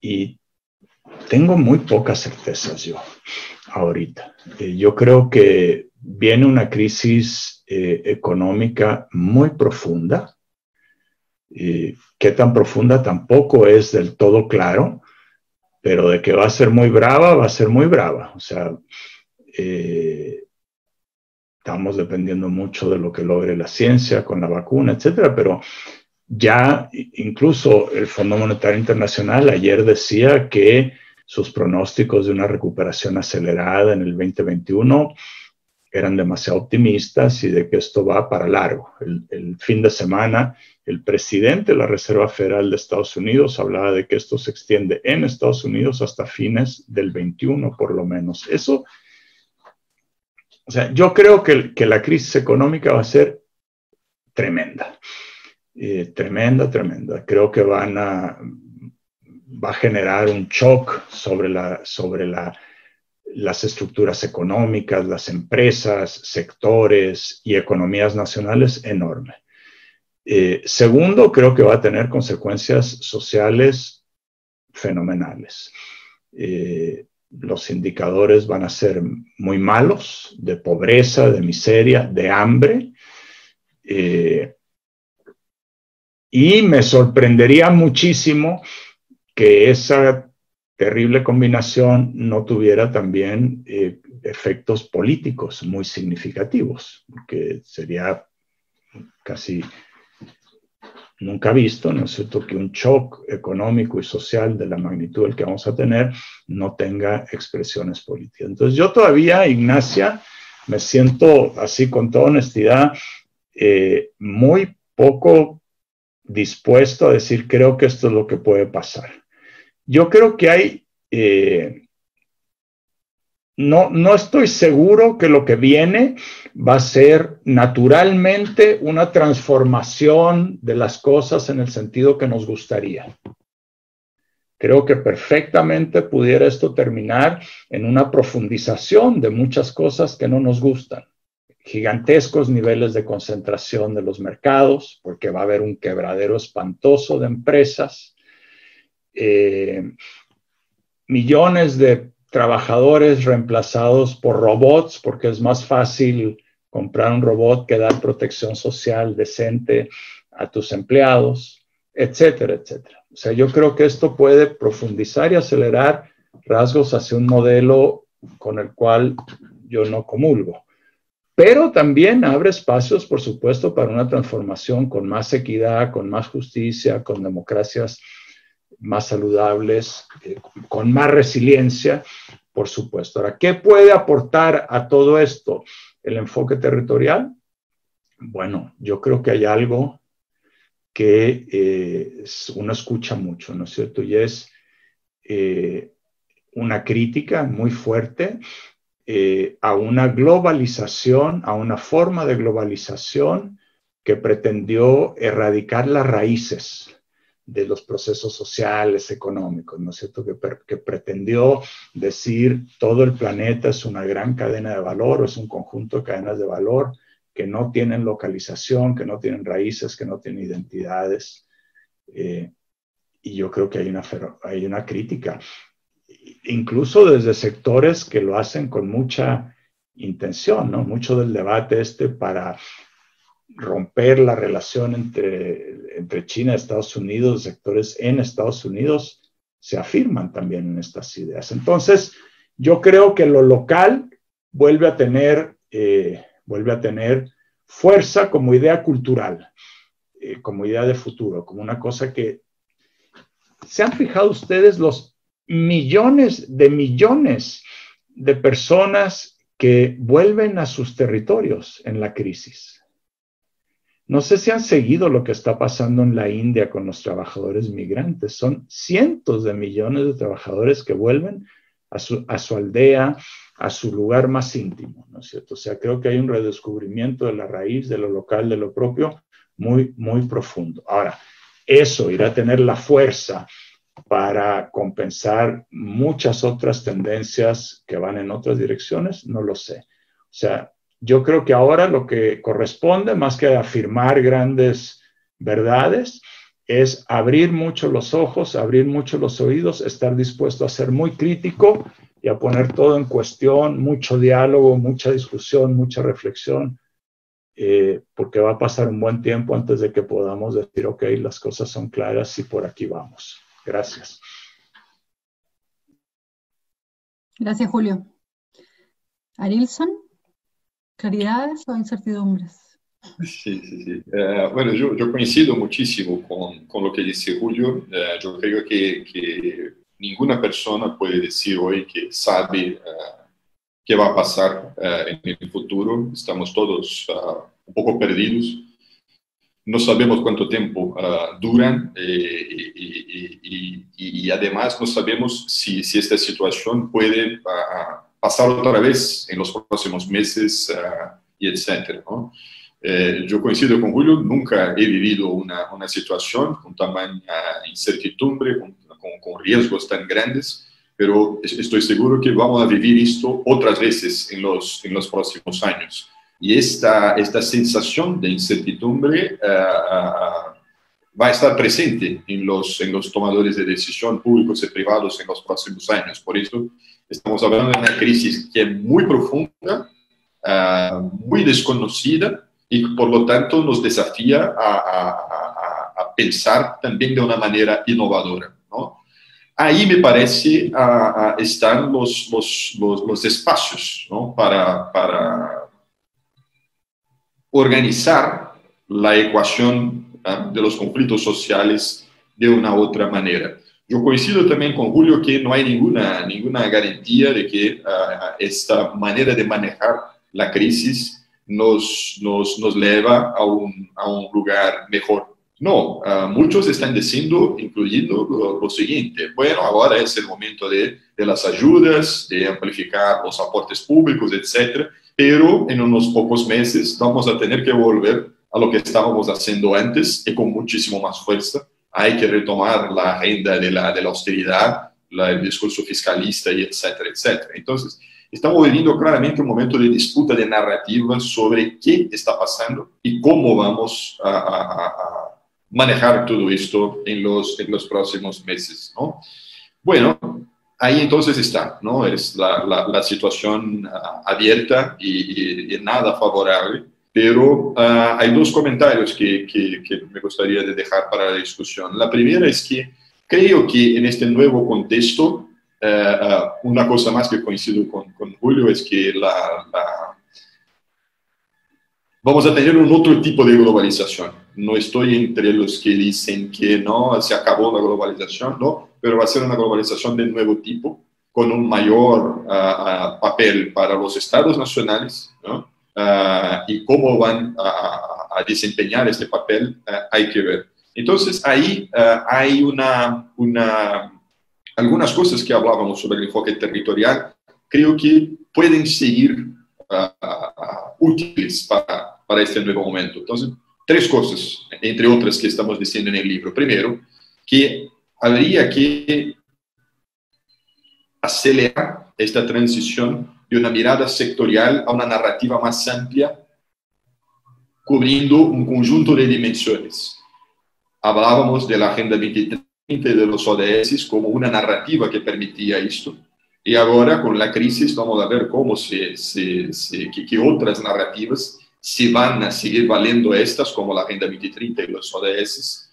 y tengo muy pocas certezas yo ahorita. Yo creo que viene una crisis económica muy profunda. Qué tan profunda tampoco es del todo claro, pero de que va a ser muy brava, va a ser muy brava. O sea, estamos dependiendo mucho de lo que logre la ciencia con la vacuna, etcétera, pero ya incluso el Fondo Monetario Internacional ayer decía que sus pronósticos de una recuperación acelerada en el 2021 eran demasiado optimistas y de que esto va para largo. El fin de semana, el presidente de la Reserva Federal de Estados Unidos hablaba de que esto se extiende en Estados Unidos hasta fines del 21 por lo menos. Eso, o sea, yo creo que la crisis económica va a ser tremenda. Tremenda. Creo que va a generar un shock sobre las estructuras económicas, las empresas, sectores y economías nacionales enorme. Segundo, creo que va a tener consecuencias sociales fenomenales. Los indicadores van a ser muy malos, de pobreza, de miseria, de hambre. Y me sorprendería muchísimo que esa terrible combinación no tuviera también efectos políticos muy significativos, que sería casi nunca visto, ¿no es cierto?, que un shock económico y social de la magnitud del que vamos a tener no tenga expresiones políticas. Entonces yo todavía, Ignacia, me siento así con toda honestidad muy poco dispuesto a decir creo que esto es lo que puede pasar. Yo creo que hay, no estoy seguro que lo que viene va a ser naturalmente una transformación de las cosas en el sentido que nos gustaría. Creo que perfectamente pudiera esto terminar en una profundización de muchas cosas que no nos gustan. Gigantescos niveles de concentración de los mercados, porque va a haber un quebradero espantoso de empresas. Millones de trabajadores reemplazados por robots, porque es más fácil comprar un robot que dar protección social decente a tus empleados, etcétera, etcétera. O sea, yo creo que esto puede profundizar y acelerar rasgos hacia un modelo con el cual yo no comulgo. Pero también abre espacios, por supuesto, para una transformación con más equidad, con más justicia, con democracias más saludables, con más resiliencia, por supuesto. Ahora, ¿qué puede aportar a todo esto el enfoque territorial? Bueno, yo creo que hay algo que uno escucha mucho, ¿no es cierto? Y es una crítica muy fuerte a una globalización, a una forma de globalización que pretendió erradicar las raíces de los procesos sociales, económicos, ¿no es cierto? Que pretendió decir todo el planeta es una gran cadena de valor o es un conjunto de cadenas de valor que no tienen localización, que no tienen raíces, que no tienen identidades. Y yo creo que hay una crítica, incluso desde sectores que lo hacen con mucha intención, ¿no? Mucho del debate para romper la relación entre China y Estados Unidos, sectores en Estados Unidos, se afirman también en estas ideas. Entonces, yo creo que lo local vuelve a tener fuerza como idea cultural, como idea de futuro, como una cosa que... ¿Se han fijado ustedes los millones de personas que vuelven a sus territorios en la crisis? No sé si han seguido lo que está pasando en la India con los trabajadores migrantes. Son cientos de millones de trabajadores que vuelven a su aldea, a su lugar más íntimo, ¿no es cierto? O sea, creo que hay un redescubrimiento de la raíz, de lo local, de lo propio, muy, muy profundo. Ahora, eso irá a tener la fuerza para compensar muchas otras tendencias que van en otras direcciones, no lo sé. O sea, yo creo que ahora lo que corresponde, más que afirmar grandes verdades, es abrir mucho los ojos, abrir mucho los oídos, estar dispuesto a ser muy crítico y a poner todo en cuestión, mucho diálogo, mucha discusión, mucha reflexión, porque va a pasar un buen tiempo antes de que podamos decir, ok, las cosas son claras y por aquí vamos. Gracias. Gracias, Julio. Arilson, ¿claridades o incertidumbres? Sí. Bueno, yo coincido muchísimo con lo que dice Julio. Yo creo que ninguna persona puede decir hoy que sabe qué va a pasar en el futuro. Estamos todos un poco perdidos. No sabemos cuánto tiempo duran y además no sabemos si esta situación puede pasar otra vez en los próximos meses y etcétera, ¿no? Yo coincido con Julio, nunca he vivido una situación con tamaña incertidumbre, con riesgos tan grandes, pero estoy seguro que vamos a vivir esto otras veces en los próximos años. Y esta sensación de incertidumbre va a estar presente en los tomadores de decisión públicos y privados en los próximos años. Por eso estamos hablando de una crisis que es muy profunda, muy desconocida, y por lo tanto nos desafía a pensar también de una manera innovadora, ¿no? Ahí me parece están los espacios, ¿no? para organizar la ecuación de los conflictos sociales de una otra manera. Yo coincido también con Julio que no hay ninguna garantía de que esta manera de manejar la crisis nos lleva a un lugar mejor. No, muchos están diciendo, incluyendo lo siguiente: bueno, ahora es el momento de las ayudas, de amplificar los aportes públicos, etcétera, pero en unos pocos meses vamos a tener que volver a lo que estábamos haciendo antes y con muchísimo más fuerza. Hay que retomar la agenda de la austeridad, el discurso fiscalista, y etcétera, etcétera. Entonces, estamos viviendo claramente un momento de disputa de narrativas sobre qué está pasando y cómo vamos a manejar todo esto en los próximos meses, ¿no? Bueno, ahí entonces está, ¿no? Es la situación abierta y nada favorable, pero hay dos comentarios que me gustaría de dejar para la discusión. La primera es que creo que en este nuevo contexto, una cosa más que coincido con Julio es que vamos a tener un otro tipo de globalización. No estoy entre los que dicen que no, se acabó la globalización, no, pero va a ser una globalización de nuevo tipo, con un mayor papel para los estados nacionales, ¿no? Y cómo van a desempeñar este papel, hay que ver. Entonces, ahí hay algunas cosas que hablábamos sobre el enfoque territorial, creo que pueden seguir útiles para este nuevo momento. Entonces, tres cosas, entre otras que estamos diciendo en el libro. Primero, que habría que acelerar esta transición de una mirada sectorial a una narrativa más amplia, cubriendo un conjunto de dimensiones. Hablábamos de la Agenda 2030 y de los ODS como una narrativa que permitía esto. Y ahora, con la crisis, vamos a ver cómo que otras narrativas si van a seguir valiendo estas, como la Agenda 2030 y los ODS,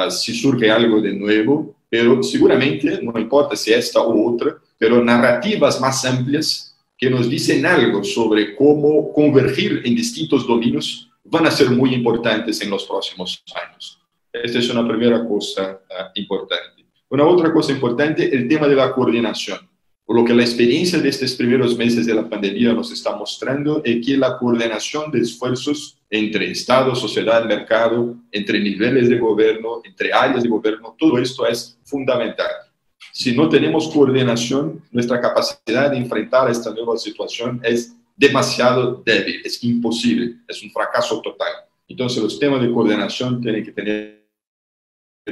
si surge algo de nuevo, pero seguramente, no importa si esta u otra, pero narrativas más amplias que nos dicen algo sobre cómo convergir en distintos dominios van a ser muy importantes en los próximos años. Esta es una primera cosa importante. Una otra cosa importante, el tema de la coordinación. Por lo que la experiencia de estos primeros meses de la pandemia nos está mostrando es que la coordinación de esfuerzos entre Estado, sociedad, mercado, entre niveles de gobierno, entre áreas de gobierno, todo esto es fundamental. Si no tenemos coordinación, nuestra capacidad de enfrentar esta nueva situación es demasiado débil, es imposible, es un fracaso total. Entonces, los temas de coordinación tienen que tener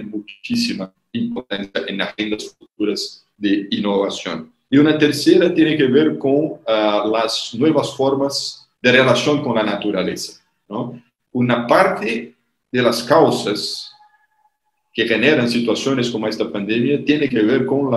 muchísima importancia en agendas futuras de innovación. Y una tercera tiene que ver con las nuevas formas de relación con la naturaleza, ¿no? Una parte de las causas que generan situaciones como esta pandemia tiene que ver con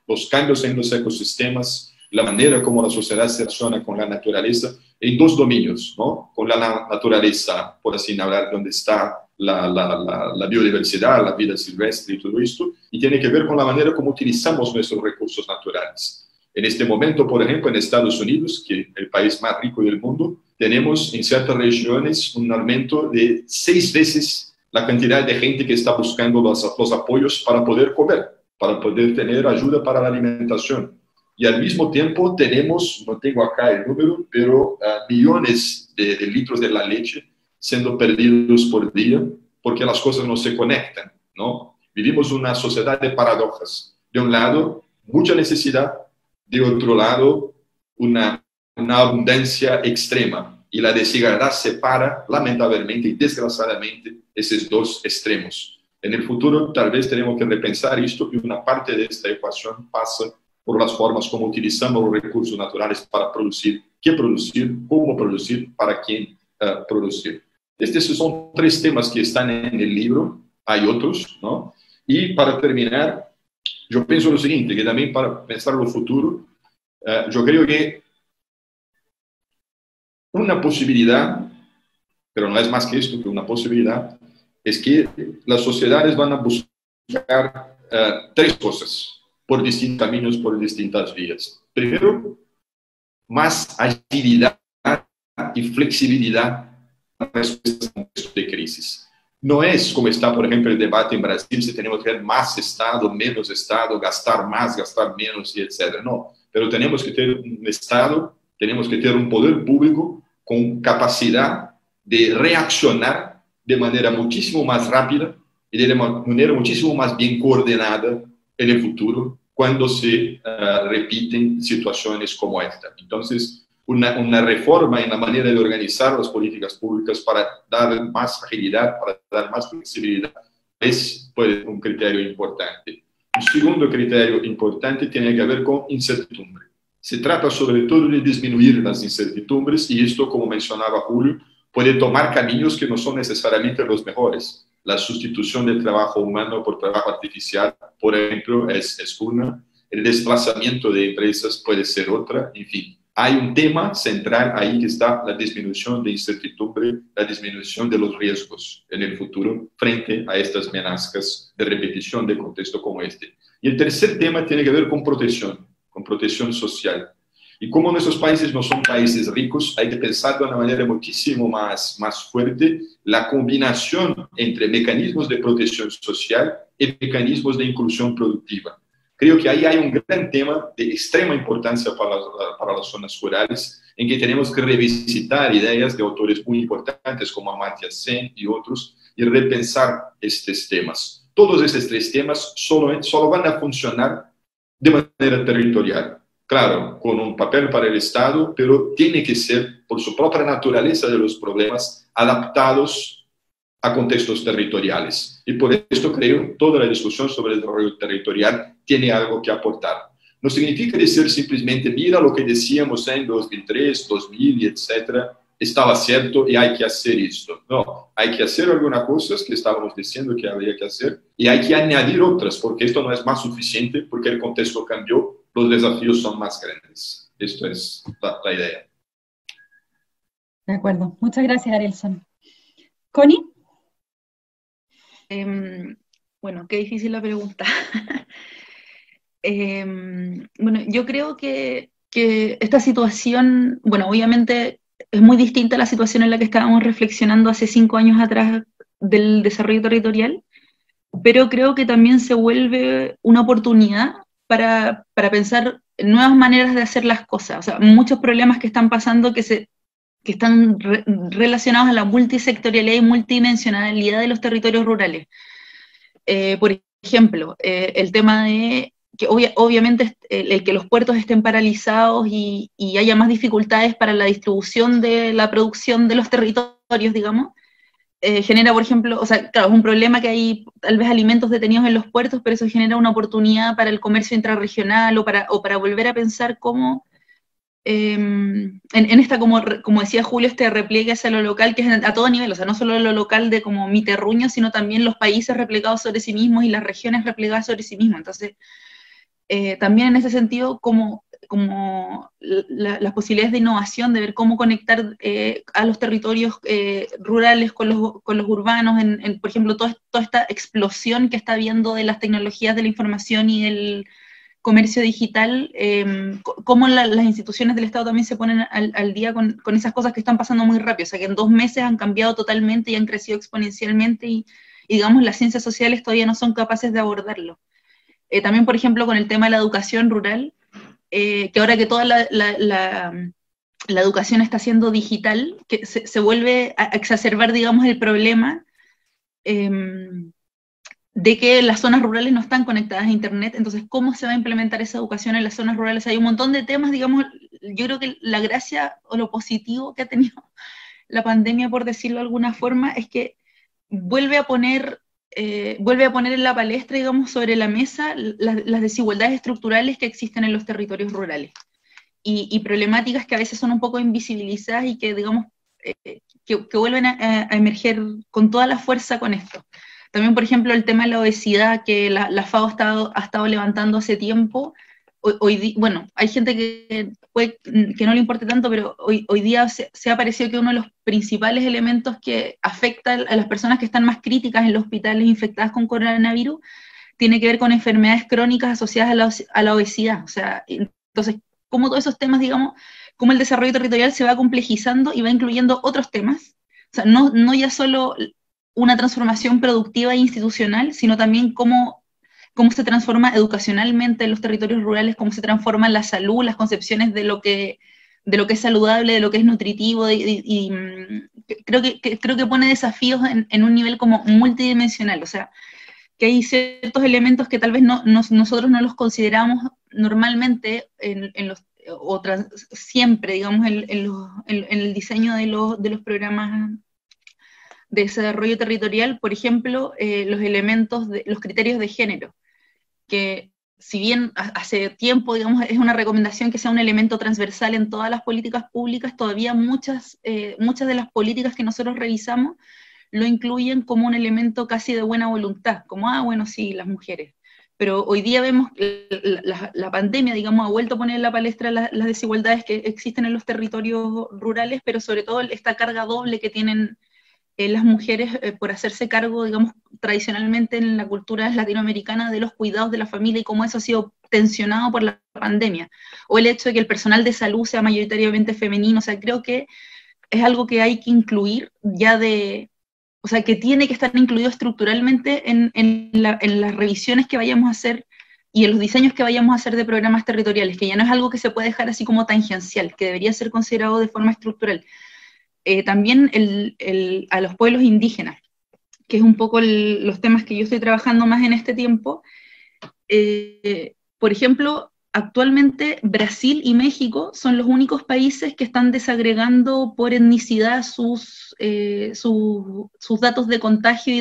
los cambios en los ecosistemas, la manera como la sociedad se relaciona con la naturaleza en dos dominios, ¿no? Con la naturaleza, por así hablar, donde está la biodiversidad, la vida silvestre y todo esto, y tiene que ver con la manera como utilizamos nuestros recursos naturales. En este momento, por ejemplo, en Estados Unidos, que es el país más rico del mundo, tenemos en ciertas regiones un aumento de 6 veces la cantidad de gente que está buscando los apoyos para poder comer. para poder tener ayuda para la alimentación. Y al mismo tiempo tenemos, no tengo acá el número, pero millones de litros de la leche siendo perdidos por día porque las cosas no se conectan, ¿no? Vivimos una sociedad de paradojas. De un lado, mucha necesidad, de otro lado, una abundancia extrema. Y la desigualdad separa, lamentablemente y desgraciadamente, esos dos extremos. En el futuro, tal vez tenemos que repensar esto y una parte de esta ecuación pasa por las formas como utilizamos los recursos naturales para producir, qué producir, cómo producir, para quién producir. Estos son 3 temas que están en el libro, hay otros, ¿no? Y para terminar, yo pienso lo siguiente, que también para pensar lo futuro, yo creo que una posibilidad, pero no es más que esto, que una posibilidad, es que las sociedades van a buscar 3 cosas por distintos caminos, por distintas vías. Primero, más agilidad y flexibilidad en respuesta a contextos de crisis. No es como está, por ejemplo, el debate en Brasil, si tenemos que tener más Estado, menos Estado, gastar más, gastar menos, y etc. No, pero tenemos que tener un Estado, tenemos que tener un poder público con capacidad de reaccionar de manera muchísimo más rápida y de manera muchísimo más bien coordinada en el futuro cuando se repiten situaciones como esta. Entonces, una reforma en la manera de organizar las políticas públicas para dar más agilidad, para dar más flexibilidad, es pues, un criterio importante. Un segundo criterio importante tiene que ver con incertidumbre. Se trata sobre todo de disminuir las incertidumbres y esto, como mencionaba Julio, puede tomar caminos que no son necesariamente los mejores. La sustitución del trabajo humano por trabajo artificial, por ejemplo, es una. El desplazamiento de empresas puede ser otra. En fin, hay un tema central ahí que está la disminución de incertidumbre, la disminución de los riesgos en el futuro frente a estas amenazas de repetición de contexto como este. Y el tercer tema tiene que ver con protección social. Y como nuestros países no son países ricos, hay que pensar de una manera muchísimo más fuerte la combinación entre mecanismos de protección social y mecanismos de inclusión productiva. Creo que ahí hay un gran tema de extrema importancia para las zonas rurales, en que tenemos que revisitar ideas de autores muy importantes como Amartya Sen y otros, y repensar estos temas. Todos estos 3 temas solo van a funcionar de manera territorial. Claro, con un papel para el Estado, pero tiene que ser, por su propia naturaleza de los problemas, adaptados a contextos territoriales. Y por esto creo toda la discusión sobre el desarrollo territorial tiene algo que aportar. No significa decir simplemente, mira lo que decíamos en 2003, 2000, etcétera, estaba cierto y hay que hacer esto. No, hay que hacer algunas cosas que estábamos diciendo que habría que hacer y hay que añadir otras, porque esto no es más suficiente, porque el contexto cambió, los desafíos son más grandes. Esto es la idea. De acuerdo. Muchas gracias, Arielson. ¿Connie? Bueno, qué difícil la pregunta. Bueno, yo creo que esta situación, bueno, obviamente es muy distinta a la situación en la que estábamos reflexionando hace 5 años atrás del desarrollo territorial, pero creo que también se vuelve una oportunidad para pensar nuevas maneras de hacer las cosas. O sea, muchos problemas que están pasando que están relacionados a la multisectorialidad y multidimensionalidad de los territorios rurales. Por ejemplo, el tema de que obviamente el que los puertos estén paralizados y haya más dificultades para la distribución de la producción de los territorios, digamos, genera, por ejemplo, o sea, claro, es un problema que hay tal vez alimentos detenidos en los puertos, pero eso genera una oportunidad para el comercio intrarregional o para volver a pensar cómo, en esta, como decía Julio, este repliegue hacia lo local, que es a todo nivel, o sea, no solo lo local de como mi terruño, sino también los países replegados sobre sí mismos y las regiones replegadas sobre sí mismos. Entonces, también en ese sentido, como las posibilidades de innovación, de ver cómo conectar a los territorios rurales con los urbanos, por ejemplo, toda esta explosión que está habiendo de las tecnologías de la información y del comercio digital, cómo las instituciones del Estado también se ponen al día con esas cosas que están pasando muy rápido, o sea, que en 2 meses han cambiado totalmente y han crecido exponencialmente y digamos, las ciencias sociales todavía no son capaces de abordarlo. También, por ejemplo, con el tema de la educación rural, que ahora que toda la educación está siendo digital, que se vuelve a exacerbar, digamos, el problema de que las zonas rurales no están conectadas a Internet. Entonces, ¿cómo se va a implementar esa educación en las zonas rurales? Hay un montón de temas, digamos. Yo creo que la gracia o lo positivo que ha tenido la pandemia, por decirlo de alguna forma, es que vuelve a poner en la palestra, digamos, sobre la mesa las desigualdades estructurales que existen en los territorios rurales y problemáticas que a veces son un poco invisibilizadas y que, digamos, que vuelven a emerger con toda la fuerza con esto. También, por ejemplo, el tema de la obesidad que la FAO ha estado levantando hace tiempo. Bueno, hay gente que no le importe tanto, pero hoy día se ha parecido que uno de los principales elementos que afecta a las personas que están más críticas en los hospitales infectadas con coronavirus tiene que ver con enfermedades crónicas asociadas a la obesidad. O sea, entonces, cómo todos esos temas, digamos, cómo el desarrollo territorial se va complejizando y va incluyendo otros temas. O sea, no ya solo una transformación productiva e institucional, sino también cómo se transforma educacionalmente en los territorios rurales, cómo se transforma la salud, las concepciones de lo que es saludable, de lo que es nutritivo, y creo que pone desafíos en un nivel como multidimensional. O sea, que hay ciertos elementos que tal vez nosotros no los consideramos normalmente siempre, digamos, en el diseño de los programas de desarrollo territorial. Por ejemplo, los criterios de género, que si bien hace tiempo, digamos, es una recomendación que sea un elemento transversal en todas las políticas públicas, todavía muchas de las políticas que nosotros revisamos lo incluyen como un elemento casi de buena voluntad, como, bueno, sí, las mujeres. Pero hoy día vemos que la pandemia, digamos, ha vuelto a poner en la palestra las desigualdades que existen en los territorios rurales, pero sobre todo esta carga doble que tienen las mujeres por hacerse cargo, digamos, tradicionalmente en la cultura latinoamericana de los cuidados de la familia y cómo eso ha sido tensionado por la pandemia. O el hecho de que el personal de salud sea mayoritariamente femenino. O sea, creo que es algo que hay que incluir o sea, que tiene que estar incluido estructuralmente en las revisiones que vayamos a hacer y en los diseños que vayamos a hacer de programas territoriales, que ya no es algo que se puede dejar así como tangencial, que debería ser considerado de forma estructural. También a los pueblos indígenas, que es un poco los temas que yo estoy trabajando más en este tiempo. Por ejemplo, actualmente Brasil y México son los únicos países que están desagregando por etnicidad sus datos de contagio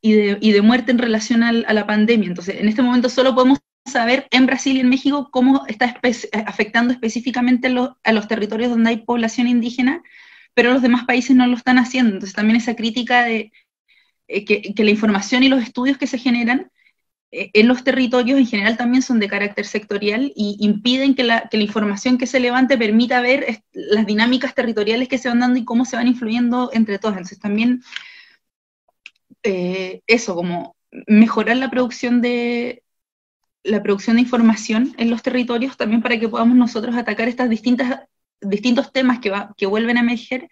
y de muerte en relación a la pandemia. Entonces, en este momento solo podemos saber en Brasil y en México cómo está afectando específicamente a los territorios donde hay población indígena, pero los demás países no lo están haciendo. Entonces también esa crítica de que la información y los estudios que se generan en los territorios en general también son de carácter sectorial y impiden que la información que se levante permita ver las dinámicas territoriales que se van dando y cómo se van influyendo entre todas. Entonces también eso, como mejorar la producción de información en los territorios, también para que podamos nosotros atacar estas distintos temas que vuelven a emerger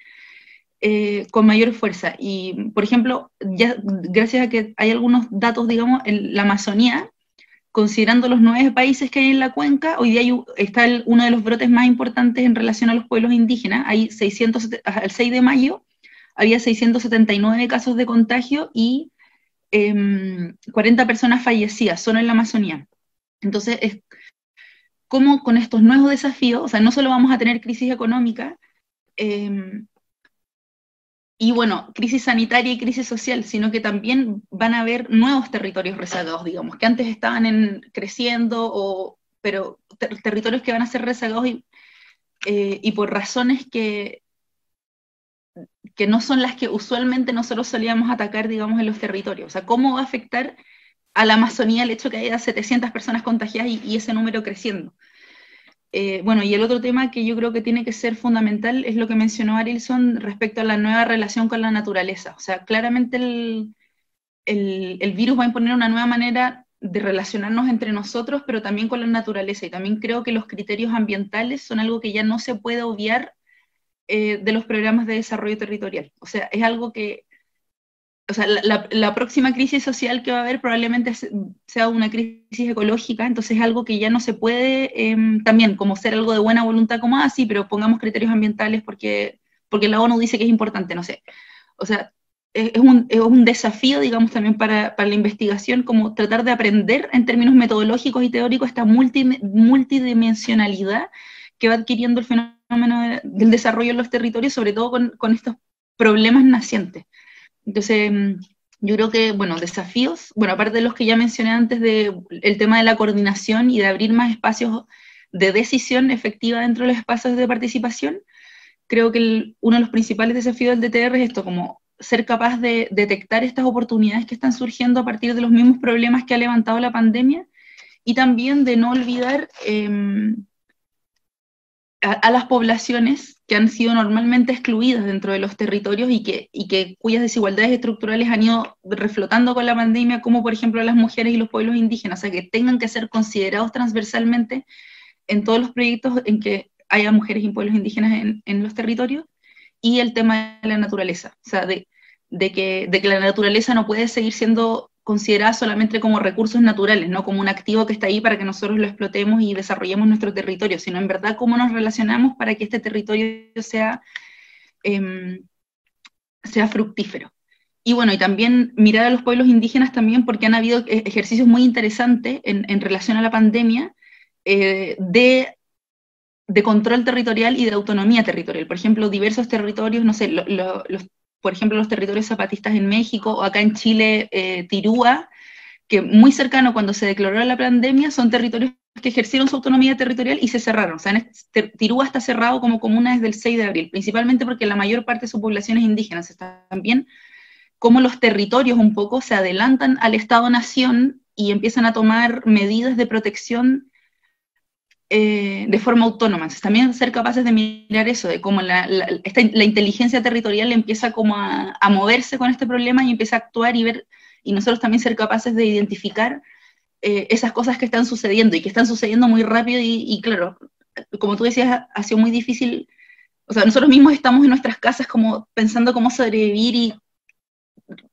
con mayor fuerza. Y, por ejemplo, ya gracias a que hay algunos datos, digamos, en la Amazonía, considerando los 9 países que hay en la cuenca, hoy día está uno de los brotes más importantes en relación a los pueblos indígenas. Al 6 de mayo había 679 casos de contagio y 40 personas fallecidas solo en la Amazonía. Entonces, es como con estos nuevos desafíos, o sea, no solo vamos a tener crisis económica, y bueno, crisis sanitaria y crisis social, sino que también van a haber nuevos territorios rezagados, digamos, que antes estaban creciendo, pero territorios que van a ser rezagados y por razones que no son las que usualmente nosotros solíamos atacar, digamos, en los territorios. O sea, ¿cómo va a afectar a la Amazonía el hecho que haya 700 personas contagiadas y ese número creciendo? Bueno, y el otro tema que yo creo que tiene que ser fundamental es lo que mencionó Arilson respecto a la nueva relación con la naturaleza. O sea, claramente el virus va a imponer una nueva manera de relacionarnos entre nosotros, pero también con la naturaleza. Y también creo que los criterios ambientales son algo que ya no se puede obviar de los programas de desarrollo territorial. O sea, es algo que o sea, la próxima crisis social que va a haber probablemente sea una crisis ecológica, entonces es algo que ya no se puede también como ser algo de buena voluntad, como así, pero pongamos criterios ambientales porque la ONU dice que es importante, no sé. O sea, es un desafío, digamos, también para la investigación, como tratar de aprender en términos metodológicos y teóricos esta multidimensionalidad que va adquiriendo el fenómeno del desarrollo en los territorios, sobre todo con estos problemas nacientes. Entonces, yo creo que, bueno, desafíos, bueno, aparte de los que ya mencioné antes, el tema de la coordinación y de abrir más espacios de decisión efectiva dentro de los espacios de participación, creo que uno de los principales desafíos del DTR es esto, como ser capaz de detectar estas oportunidades que están surgiendo a partir de los mismos problemas que ha levantado la pandemia, y también de no olvidar a las poblaciones que han sido normalmente excluidas dentro de los territorios y cuyas desigualdades estructurales han ido reflotando con la pandemia, como por ejemplo las mujeres y los pueblos indígenas, o sea, que tengan que ser considerados transversalmente en todos los proyectos en que haya mujeres y pueblos indígenas en los territorios, y el tema de la naturaleza, o sea, de que la naturaleza no puede seguir siendo considerada solamente como recursos naturales, no como un activo que está ahí para que nosotros lo explotemos y desarrollemos nuestro territorio, sino en verdad cómo nos relacionamos para que este territorio sea fructífero. Y bueno, y también mirar a los pueblos indígenas también, porque han habido ejercicios muy interesantes en relación a la pandemia de control territorial y de autonomía territorial. Por ejemplo, diversos territorios, no sé, por ejemplo, los territorios zapatistas en México, o acá en Chile, Tirúa, que muy cercano cuando se declaró la pandemia, son territorios que ejercieron su autonomía territorial y se cerraron. O sea, Tirúa está cerrado como comuna desde el 6 de abril, principalmente porque la mayor parte de su población es indígena. También como los territorios un poco se adelantan al Estado-Nación y empiezan a tomar medidas de protección de forma autónoma. Entonces, también ser capaces de mirar eso, de cómo la inteligencia territorial empieza como a moverse con este problema y empieza a actuar y ver, y nosotros también ser capaces de identificar esas cosas que están sucediendo y que están sucediendo muy rápido y claro, como tú decías, ha sido muy difícil. O sea, nosotros mismos estamos en nuestras casas como pensando cómo sobrevivir y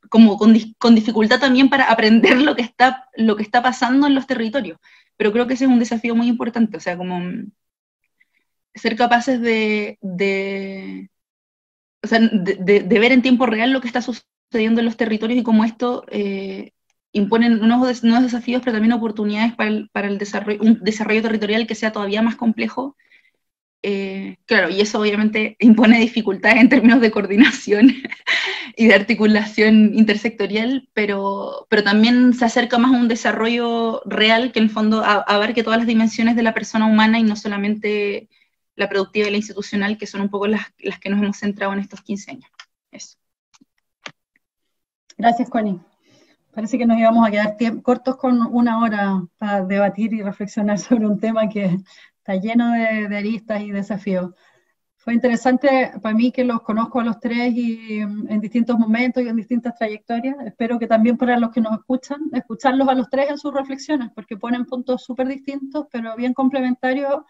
como con dificultad también para aprender lo que está pasando en los territorios. Pero creo que ese es un desafío muy importante, o sea, como ser capaces de ver en tiempo real lo que está sucediendo en los territorios y cómo esto imponen nuevos desafíos, pero también oportunidades para un desarrollo territorial que sea todavía más complejo. Claro, y eso obviamente impone dificultades en términos de coordinación y de articulación intersectorial, pero también se acerca más a un desarrollo real que en el fondo abarque todas las dimensiones de la persona humana y no solamente la productiva y la institucional, que son un poco las que nos hemos centrado en estos 15 años. Eso. Gracias, Connie. Parece que nos íbamos a quedar cortos con 1 hora para debatir y reflexionar sobre un tema que está lleno de aristas y desafíos. Fue interesante para mí que los conozco a los tres y en distintos momentos y en distintas trayectorias. Espero que también para los que nos escuchan, escucharlos a los tres en sus reflexiones, porque ponen puntos súper distintos, pero bien complementarios,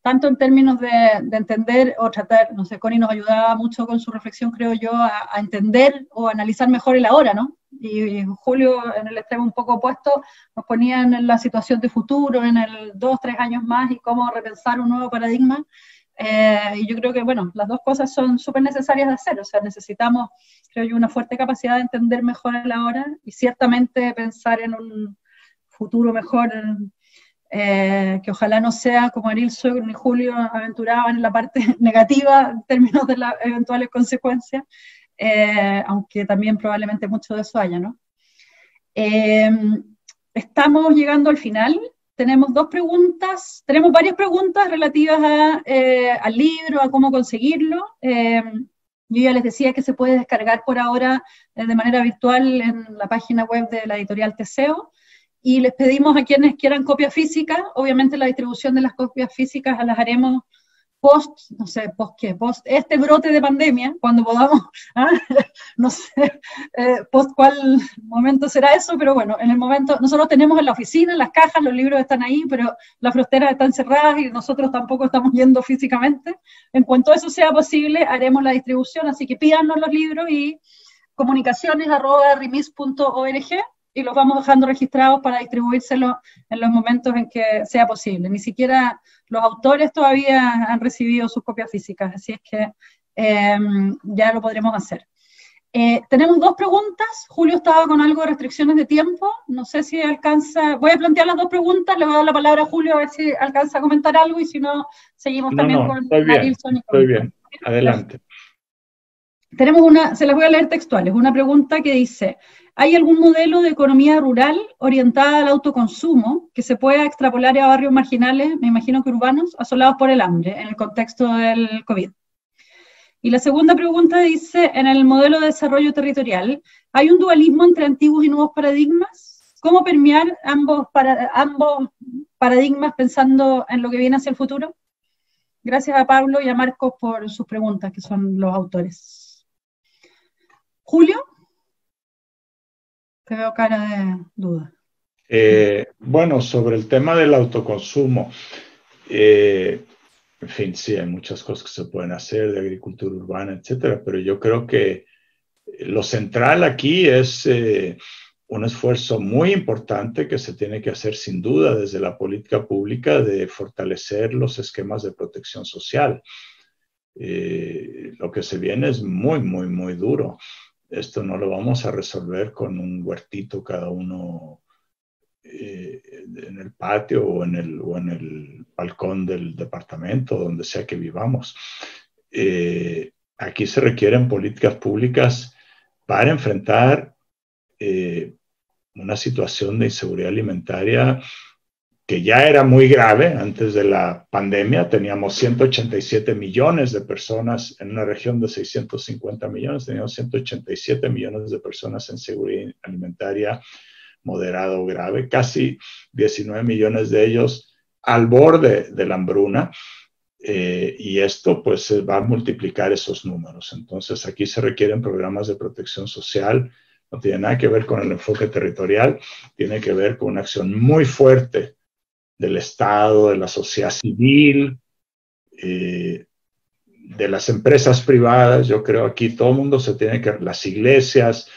tanto en términos de entender o tratar, no sé, Connie nos ayudaba mucho con su reflexión, creo yo, a entender o analizar mejor el ahora, ¿no? Y Julio, en el extremo un poco opuesto, nos ponían en la situación de futuro, en el 2, 3 años más, y cómo repensar un nuevo paradigma. Y yo creo que, bueno, las dos cosas son súper necesarias de hacer, o sea, necesitamos, creo yo, una fuerte capacidad de entender mejor el ahora, y ciertamente pensar en un futuro mejor, que ojalá no sea como Arilso y Julio aventuraban en la parte negativa en términos de las eventuales consecuencias, aunque también probablemente mucho de eso haya, ¿no? Estamos llegando al final. Tenemos 2 preguntas, tenemos varias preguntas relativas al libro, a cómo conseguirlo. Yo ya les decía que se puede descargar por ahora de manera virtual en la página web de la editorial Teseo, y les pedimos a quienes quieran copias físicas. Obviamente la distribución de las copias físicas las haremos post este brote de pandemia, cuando podamos, no sé, post cuál momento será eso, pero bueno, en el momento, nosotros tenemos en la oficina, las cajas, los libros están ahí, pero las fronteras están cerradas y nosotros tampoco estamos yendo físicamente. En cuanto eso sea posible, haremos la distribución, así que pídanos los libros y comunicaciones@rimis.org, y los vamos dejando registrados para distribuírselo en los momentos en que sea posible. Ni siquiera los autores todavía han recibido sus copias físicas, así es que ya lo podremos hacer. Tenemos 2 preguntas. Julio estaba con algo de restricciones de tiempo, no sé si alcanza. Voy a plantear las 2 preguntas, le voy a dar la palabra a Julio a ver si alcanza a comentar algo, y si no, seguimos también con Marilson. Estoy bien, adelante. Tenemos se las voy a leer textuales, una pregunta que dice: ¿hay algún modelo de economía rural orientada al autoconsumo que se pueda extrapolar a barrios marginales, me imagino que urbanos, asolados por el hambre, en el contexto del COVID? Y la segunda pregunta dice: en el modelo de desarrollo territorial, ¿hay un dualismo entre antiguos y nuevos paradigmas? ¿Cómo permear ambos paradigmas pensando en lo que viene hacia el futuro? Gracias a Pablo y a Marcos por sus preguntas, que son los autores. Julio, te veo cara de duda. Bueno, sobre el tema del autoconsumo, en fin, sí, hay muchas cosas que se pueden hacer de agricultura urbana, etcétera, pero yo creo que lo central aquí es un esfuerzo muy importante que se tiene que hacer sin duda desde la política pública de fortalecer los esquemas de protección social. Lo que se viene es muy, muy, muy duro. Esto no lo vamos a resolver con un huertito cada uno en el patio o en el balcón del departamento, donde sea que vivamos. Aquí se requieren políticas públicas para enfrentar una situación de inseguridad alimentaria que ya era muy grave antes de la pandemia. Teníamos 187 millones de personas en una región de 650 millones, teníamos 187 millones de personas en seguridad alimentaria moderada o grave, casi 19 millones de ellos al borde de la hambruna, y esto pues va a multiplicar esos números. Entonces aquí se requieren programas de protección social, no tiene nada que ver con el enfoque territorial, tiene que ver con una acción muy fuerte del Estado, de la sociedad civil, de las empresas privadas. Yo creo aquí todo el mundo se tiene que, las iglesias,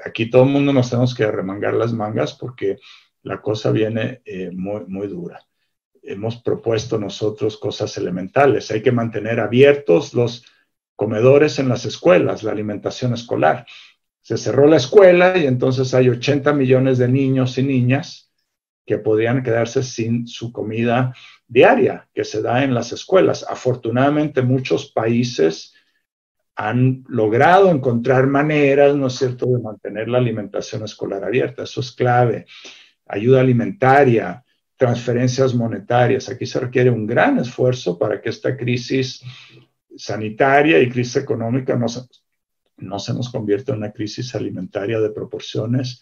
aquí todo el mundo nos tenemos que remangar las mangas porque la cosa viene muy, muy dura. Hemos propuesto nosotros cosas elementales. Hay que mantener abiertos los comedores en las escuelas, la alimentación escolar. Se cerró la escuela y entonces hay 80 millones de niños y niñas que podrían quedarse sin su comida diaria que se da en las escuelas. Afortunadamente, muchos países han logrado encontrar maneras, ¿no es cierto?, de mantener la alimentación escolar abierta. Eso es clave. Ayuda alimentaria, transferencias monetarias. Aquí se requiere un gran esfuerzo para que esta crisis sanitaria y crisis económica no se nos convierta en una crisis alimentaria de proporciones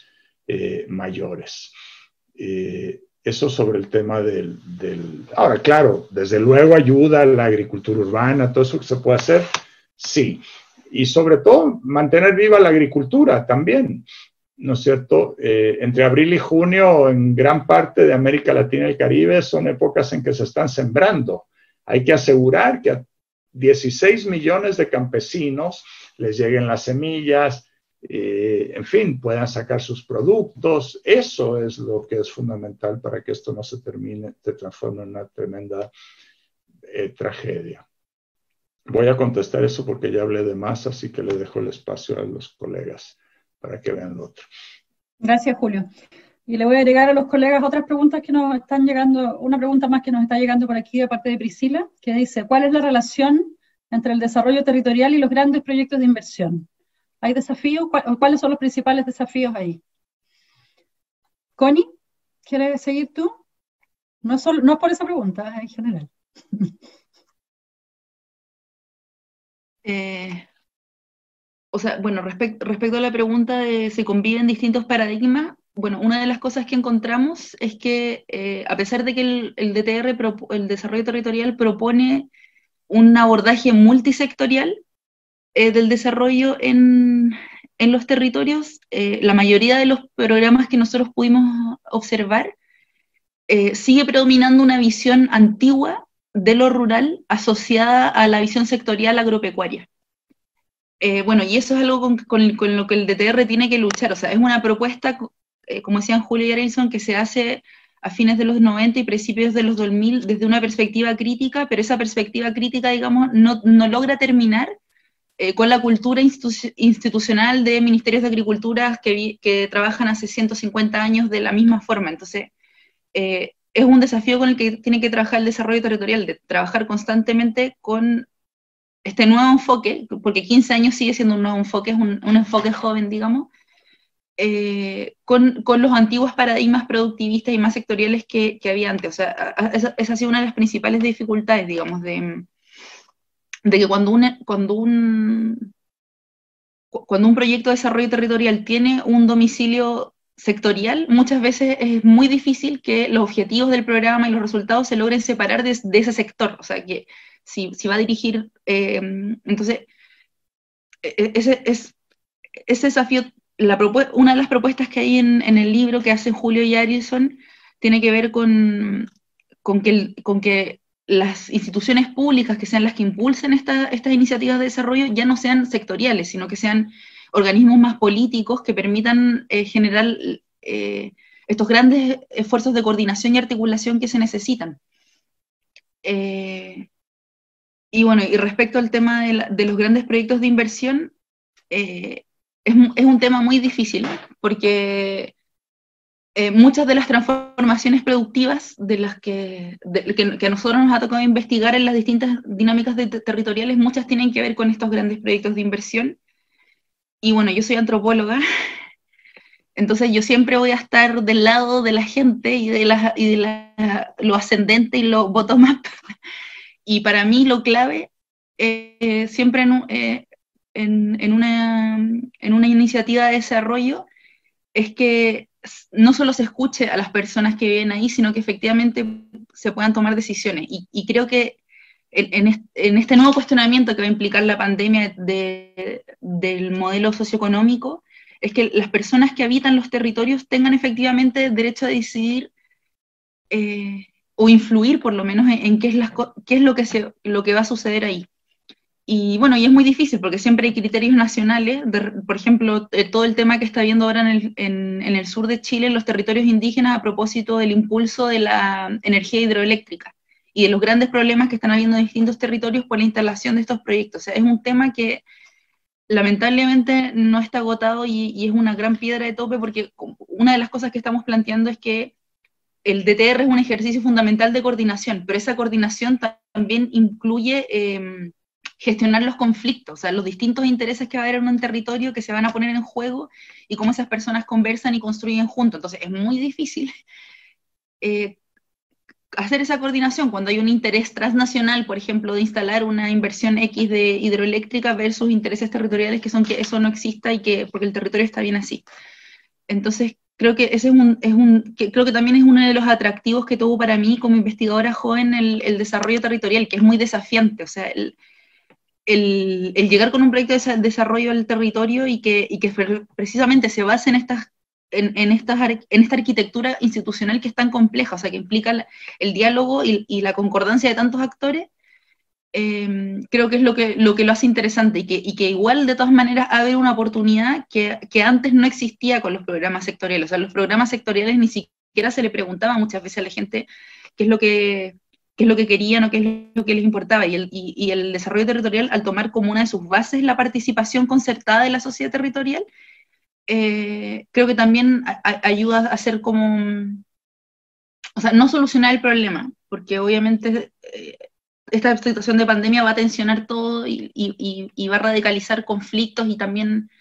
mayores. Eso sobre el tema Ahora, claro, desde luego ayuda a la agricultura urbana, todo eso que se puede hacer, sí. Y sobre todo, mantener viva la agricultura también, ¿no es cierto? Entre abril y junio, en gran parte de América Latina y el Caribe, son épocas en que se están sembrando. Hay que asegurar que a 16 millones de campesinos les lleguen las semillas, en fin, puedan sacar sus productos. Eso es lo que es fundamental para que esto no se transforme en una tremenda tragedia. Voy a contestar eso porque ya hablé de más, así que le dejo el espacio a los colegas para que vean lo otro. Gracias, Julio. Y le voy a agregar a los colegas otras preguntas que nos están llegando, una pregunta más que nos está llegando por aquí de parte de Priscila, que dice: ¿cuál es la relación entre el desarrollo territorial y los grandes proyectos de inversión? ¿Hay desafíos? ¿Cuáles son los principales desafíos ahí? Connie, ¿quieres seguir tú? No es por esa pregunta, en general. O sea, bueno, respecto a la pregunta de si conviven distintos paradigmas, bueno, una de las cosas que encontramos es que a pesar de que el DTR, el desarrollo territorial, propone un abordaje multisectorial del desarrollo en los territorios, la mayoría de los programas que nosotros pudimos observar sigue predominando una visión antigua de lo rural asociada a la visión sectorial agropecuaria. Bueno, y eso es algo con lo que el DTR tiene que luchar, o sea, es una propuesta, como decían Julio y Arilson, que se hace a fines de los 90 y principios de los 2000 desde una perspectiva crítica, pero esa perspectiva crítica, digamos, no logra terminar con la cultura institucional de ministerios de agricultura que trabajan hace 150 años de la misma forma. Entonces, es un desafío con el que tiene que trabajar el desarrollo territorial, de trabajar constantemente con este nuevo enfoque, porque 15 años sigue siendo un nuevo enfoque, es un enfoque joven, digamos, con los antiguos paradigmas productivistas y más sectoriales que había antes. O sea, esa ha sido una de las principales dificultades, digamos, de que cuando un proyecto de desarrollo territorial tiene un domicilio sectorial, muchas veces es muy difícil que los objetivos del programa y los resultados se logren separar de ese sector. O sea, que si va a dirigir, entonces, ese desafío, una de las propuestas que hay en el libro que hacen Julio y Arilson tiene que ver con que las instituciones públicas que sean las que impulsen estas iniciativas de desarrollo ya no sean sectoriales, sino que sean organismos más políticos que permitan generar estos grandes esfuerzos de coordinación y articulación que se necesitan. Y bueno, y respecto al tema de los grandes proyectos de inversión, es un tema muy difícil, porque muchas de las transformaciones productivas de las que a nosotros nos ha tocado investigar en las distintas dinámicas territoriales, muchas tienen que ver con estos grandes proyectos de inversión. Y bueno, yo soy antropóloga, entonces yo siempre voy a estar del lado de la gente y lo ascendente y lo bottom-up. Y para mí lo clave siempre en una iniciativa de desarrollo es que no solo se escuche a las personas que viven ahí, sino que efectivamente se puedan tomar decisiones. Y creo que en este nuevo cuestionamiento que va a implicar la pandemia del modelo socioeconómico, es que las personas que habitan los territorios tengan efectivamente derecho a decidir o influir por lo menos en qué es lo que va a suceder ahí. Y bueno, y es muy difícil porque siempre hay criterios nacionales, por ejemplo, todo el tema que está viendo ahora en el sur de Chile, en los territorios indígenas, a propósito del impulso de la energía hidroeléctrica y de los grandes problemas que están habiendo en distintos territorios por la instalación de estos proyectos. O sea, es un tema que lamentablemente no está agotado y es una gran piedra de tope, porque una de las cosas que estamos planteando es que el DTR es un ejercicio fundamental de coordinación, pero esa coordinación también incluye gestionar los conflictos, o sea, los distintos intereses que va a haber en un territorio que se van a poner en juego y cómo esas personas conversan y construyen juntos. Entonces, es muy difícil hacer esa coordinación cuando hay un interés transnacional, por ejemplo, de instalar una inversión X de hidroeléctrica versus intereses territoriales que son que eso no exista porque el territorio está bien así. Entonces, creo que ese creo que también es uno de los atractivos que tuvo para mí como investigadora joven el desarrollo territorial, que es muy desafiante. O sea, el llegar con un proyecto de desarrollo del territorio y que precisamente se base en esta arquitectura institucional que es tan compleja, o sea, que implica el diálogo y la concordancia de tantos actores, creo que es lo que lo hace interesante y que igual de todas maneras abre una oportunidad que antes no existía con los programas sectoriales. O sea, los programas sectoriales ni siquiera se le preguntaba muchas veces a la gente qué es lo que querían o qué es lo que les importaba. Y el desarrollo territorial, al tomar como una de sus bases la participación concertada de la sociedad territorial, creo que también ayuda a hacer como, o sea, no solucionar el problema, porque obviamente esta situación de pandemia va a tensionar todo y va a radicalizar conflictos, y también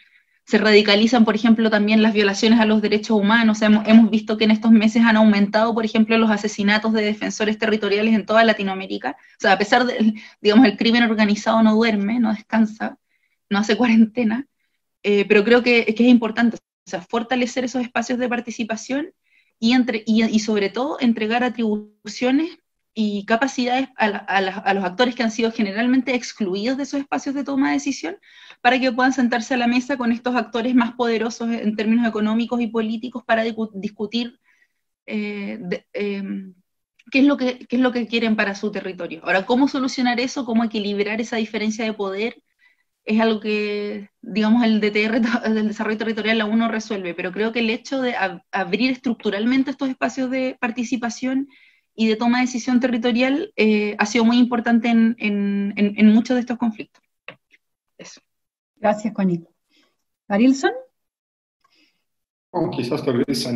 se radicalizan, por ejemplo, también las violaciones a los derechos humanos. O sea, hemos visto que en estos meses han aumentado, por ejemplo, los asesinatos de defensores territoriales en toda Latinoamérica. O sea, a pesar de, digamos, el crimen organizado no duerme, no descansa, no hace cuarentena, pero creo que es importante, o sea, fortalecer esos espacios de participación y sobre todo entregar atribuciones y capacidades a los actores que han sido generalmente excluidos de esos espacios de toma de decisión, para que puedan sentarse a la mesa con estos actores más poderosos en términos económicos y políticos para discutir qué es lo que quieren para su territorio. Ahora, ¿cómo solucionar eso? ¿Cómo equilibrar esa diferencia de poder? es algo que, digamos, el DTR, el desarrollo territorial, aún no resuelve, pero creo que el hecho de abrir estructuralmente estos espacios de participación y de toma de decisión territorial ha sido muy importante en muchos de estos conflictos. Eso. Gracias, Juanita. Arilson. Quizás tal vez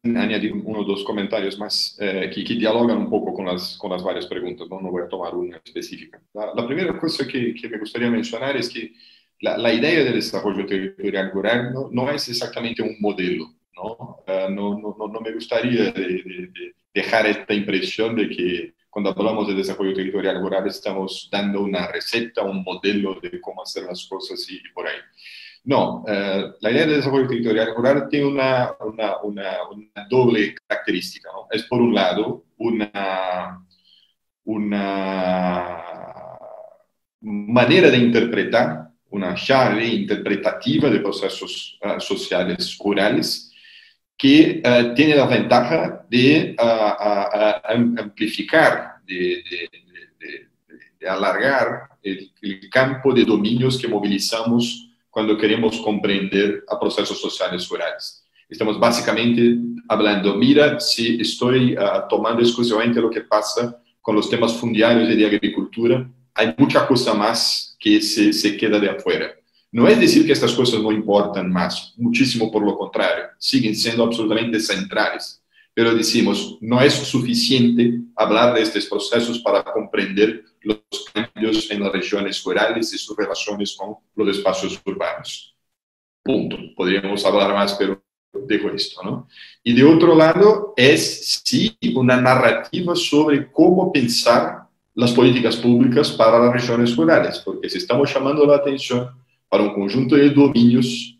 añadir uno o dos comentarios más que dialogan un poco con las varias preguntas, ¿no? No voy a tomar una específica. La primera cosa que me gustaría mencionar es que la idea del desarrollo territorial rural no es exactamente un modelo, ¿no? No me gustaría dejar esta impresión de que cuando hablamos de desarrollo territorial rural estamos dando una receta, un modelo de cómo hacer las cosas y por ahí. No, la idea de desarrollo territorial rural tiene una doble característica, ¿no? Es por un lado una manera de interpretar, una llave interpretativa de procesos sociales rurales que tiene la ventaja de amplificar, de alargar el campo de dominios que movilizamos cuando queremos comprender a procesos sociales rurales. Estamos básicamente hablando, mira, si estoy tomando exclusivamente lo que pasa con los temas fundiarios y de agricultura, hay mucha cosa más que se queda de afuera. No es decir que estas cosas no importan más, muchísimo por lo contrario, siguen siendo absolutamente centrales. Pero decimos, no es suficiente hablar de estos procesos para comprender los cambios en las regiones rurales y sus relaciones con los espacios urbanos. Punto. Podríamos hablar más, pero dejo esto, ¿no? Y de otro lado, es sí una narrativa sobre cómo pensar las políticas públicas para las regiones rurales, porque si estamos llamando la atención para un conjunto de dominios,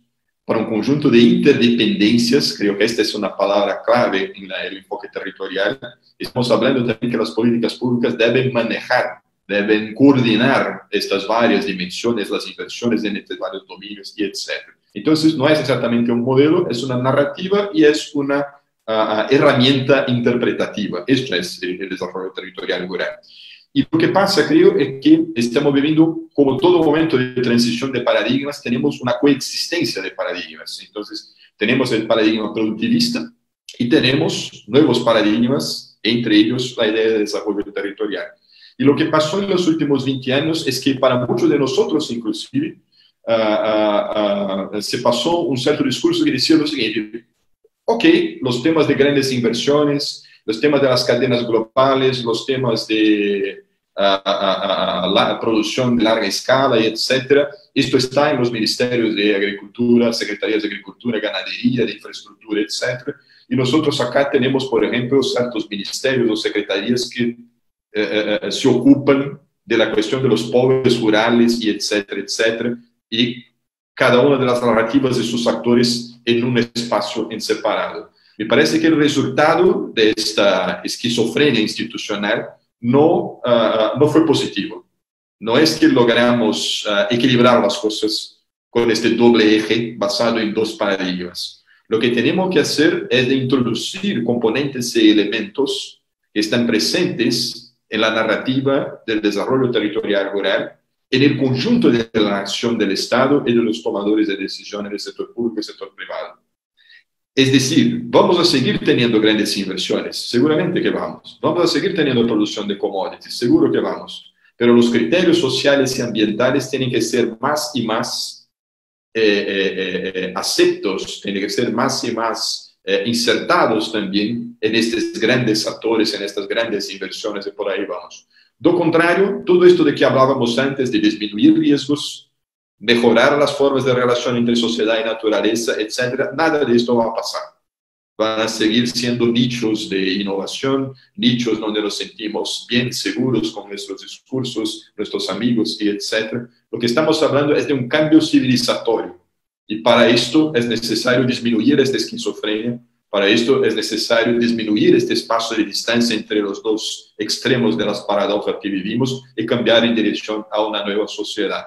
para un conjunto de interdependencias, creo que esta es una palabra clave en el enfoque territorial, estamos hablando también que las políticas públicas deben manejar, deben coordinar estas varias dimensiones, las inversiones en estos varios dominios y etc. Entonces, no es exactamente un modelo, es una narrativa y es una herramienta interpretativa. Esto es el desarrollo territorial rural. Y lo que pasa, creo, es que estamos viviendo, como todo momento de transición de paradigmas, tenemos una coexistencia de paradigmas. Entonces, tenemos el paradigma productivista y tenemos nuevos paradigmas, entre ellos la idea de desarrollo territorial. Y lo que pasó en los últimos 20 años es que para muchos de nosotros, inclusive, se pasó un cierto discurso que decía lo siguiente: ok, los temas de grandes inversiones, los temas de las cadenas globales, los temas de la producción de larga escala, y etcétera. Esto está en los ministerios de Agricultura, Secretarías de Agricultura, Ganadería, de Infraestructura, etcétera. Y nosotros acá tenemos, por ejemplo, ciertos ministerios o secretarías que se ocupan de la cuestión de los pobres rurales, y etcétera, etcétera. Y cada una de las narrativas de sus actores en un espacio en separado. Me parece que el resultado de esta esquizofrenia institucional no fue positivo. No es que logramos equilibrar las cosas con este doble eje basado en dos paradigmas. Lo que tenemos que hacer es de introducir componentes y elementos que están presentes en la narrativa del desarrollo territorial rural, en el conjunto de la acción del Estado y de los tomadores de decisiones del sector público y sector privado. Es decir, vamos a seguir teniendo grandes inversiones, seguramente que vamos. Vamos a seguir teniendo producción de commodities, seguro que vamos. Pero los criterios sociales y ambientales tienen que ser más y más aceptos, tienen que ser más y más insertados también en estos grandes actores, en estas grandes inversiones, y por ahí vamos. Do contrario, todo esto de que hablábamos antes de disminuir riesgos, mejorar las formas de relación entre sociedad y naturaleza, etc., nada de esto va a pasar. Van a seguir siendo nichos de innovación, nichos donde nos sentimos bien seguros con nuestros discursos, nuestros amigos, y etc. Lo que estamos hablando es de un cambio civilizatorio. Y para esto es necesario disminuir esta esquizofrenia. Para esto es necesario disminuir este espacio de distancia entre los dos extremos de las paradojas que vivimos y cambiar en dirección a una nueva sociedad.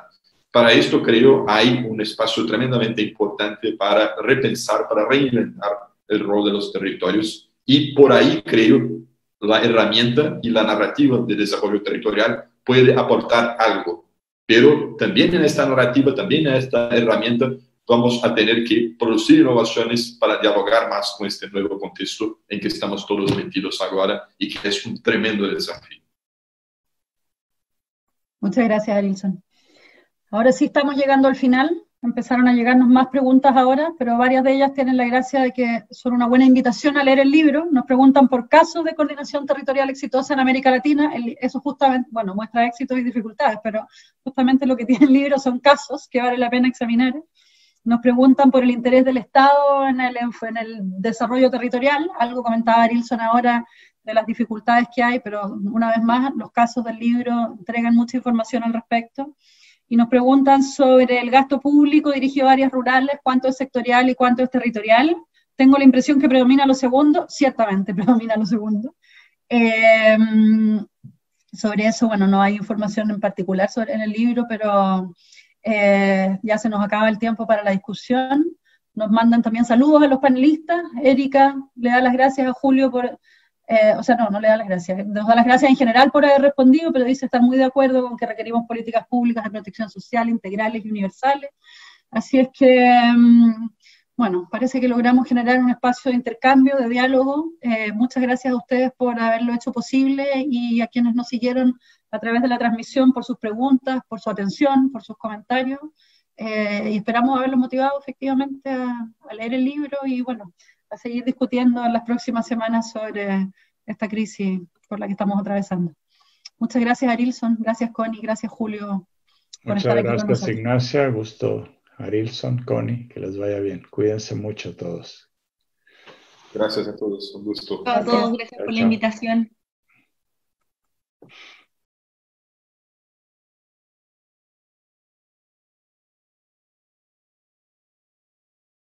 Para esto, creo, hay un espacio tremendamente importante para repensar, para reinventar el rol de los territorios. Y por ahí, creo, la herramienta y la narrativa de desarrollo territorial puede aportar algo. pero también en esta narrativa, también en esta herramienta, vamos a tener que producir innovaciones para dialogar más con este nuevo contexto en que estamos todos metidos ahora y que es un tremendo desafío. Muchas gracias, Arilson. Ahora sí estamos llegando al final. Empezaron a llegarnos más preguntas ahora, pero varias de ellas tienen la gracia de que son una buena invitación a leer el libro. Nos preguntan por casos de coordinación territorial exitosa en América Latina. Eso justamente, bueno, muestra éxitos y dificultades, pero justamente lo que tiene el libro son casos que vale la pena examinar. Nos preguntan por el interés del Estado en el desarrollo territorial. Algo comentaba Arilson ahora de las dificultades que hay, pero una vez más, los casos del libro entregan mucha información al respecto. Y nos preguntan sobre el gasto público dirigido a áreas rurales, cuánto es sectorial y cuánto es territorial. Tengo la impresión que predomina lo segundo, ciertamente predomina lo segundo. Sobre eso, bueno, no hay información en particular en el libro, pero ya se nos acaba el tiempo para la discusión. Nos mandan también saludos a los panelistas. Erika le da las gracias a Julio por... no le da las gracias, nos da las gracias en general por haber respondido, pero dice estar muy de acuerdo con que requerimos políticas públicas de protección social integrales y universales. Así es que, bueno, parece que logramos generar un espacio de intercambio, de diálogo. Muchas gracias a ustedes por haberlo hecho posible y a quienes nos siguieron a través de la transmisión por sus preguntas, por su atención, por sus comentarios. Y esperamos haberlos motivado efectivamente a leer el libro y, bueno, a seguir discutiendo en las próximas semanas sobre esta crisis por la que estamos atravesando. Muchas gracias, Arilson, gracias, Connie, gracias, Julio, por estar aquí con nosotros. Muchas gracias, Ignacia, gusto, Arilson, Connie, que les vaya bien. Cuídense mucho todos. Gracias a todos, un gusto. A todos, gracias por la invitación.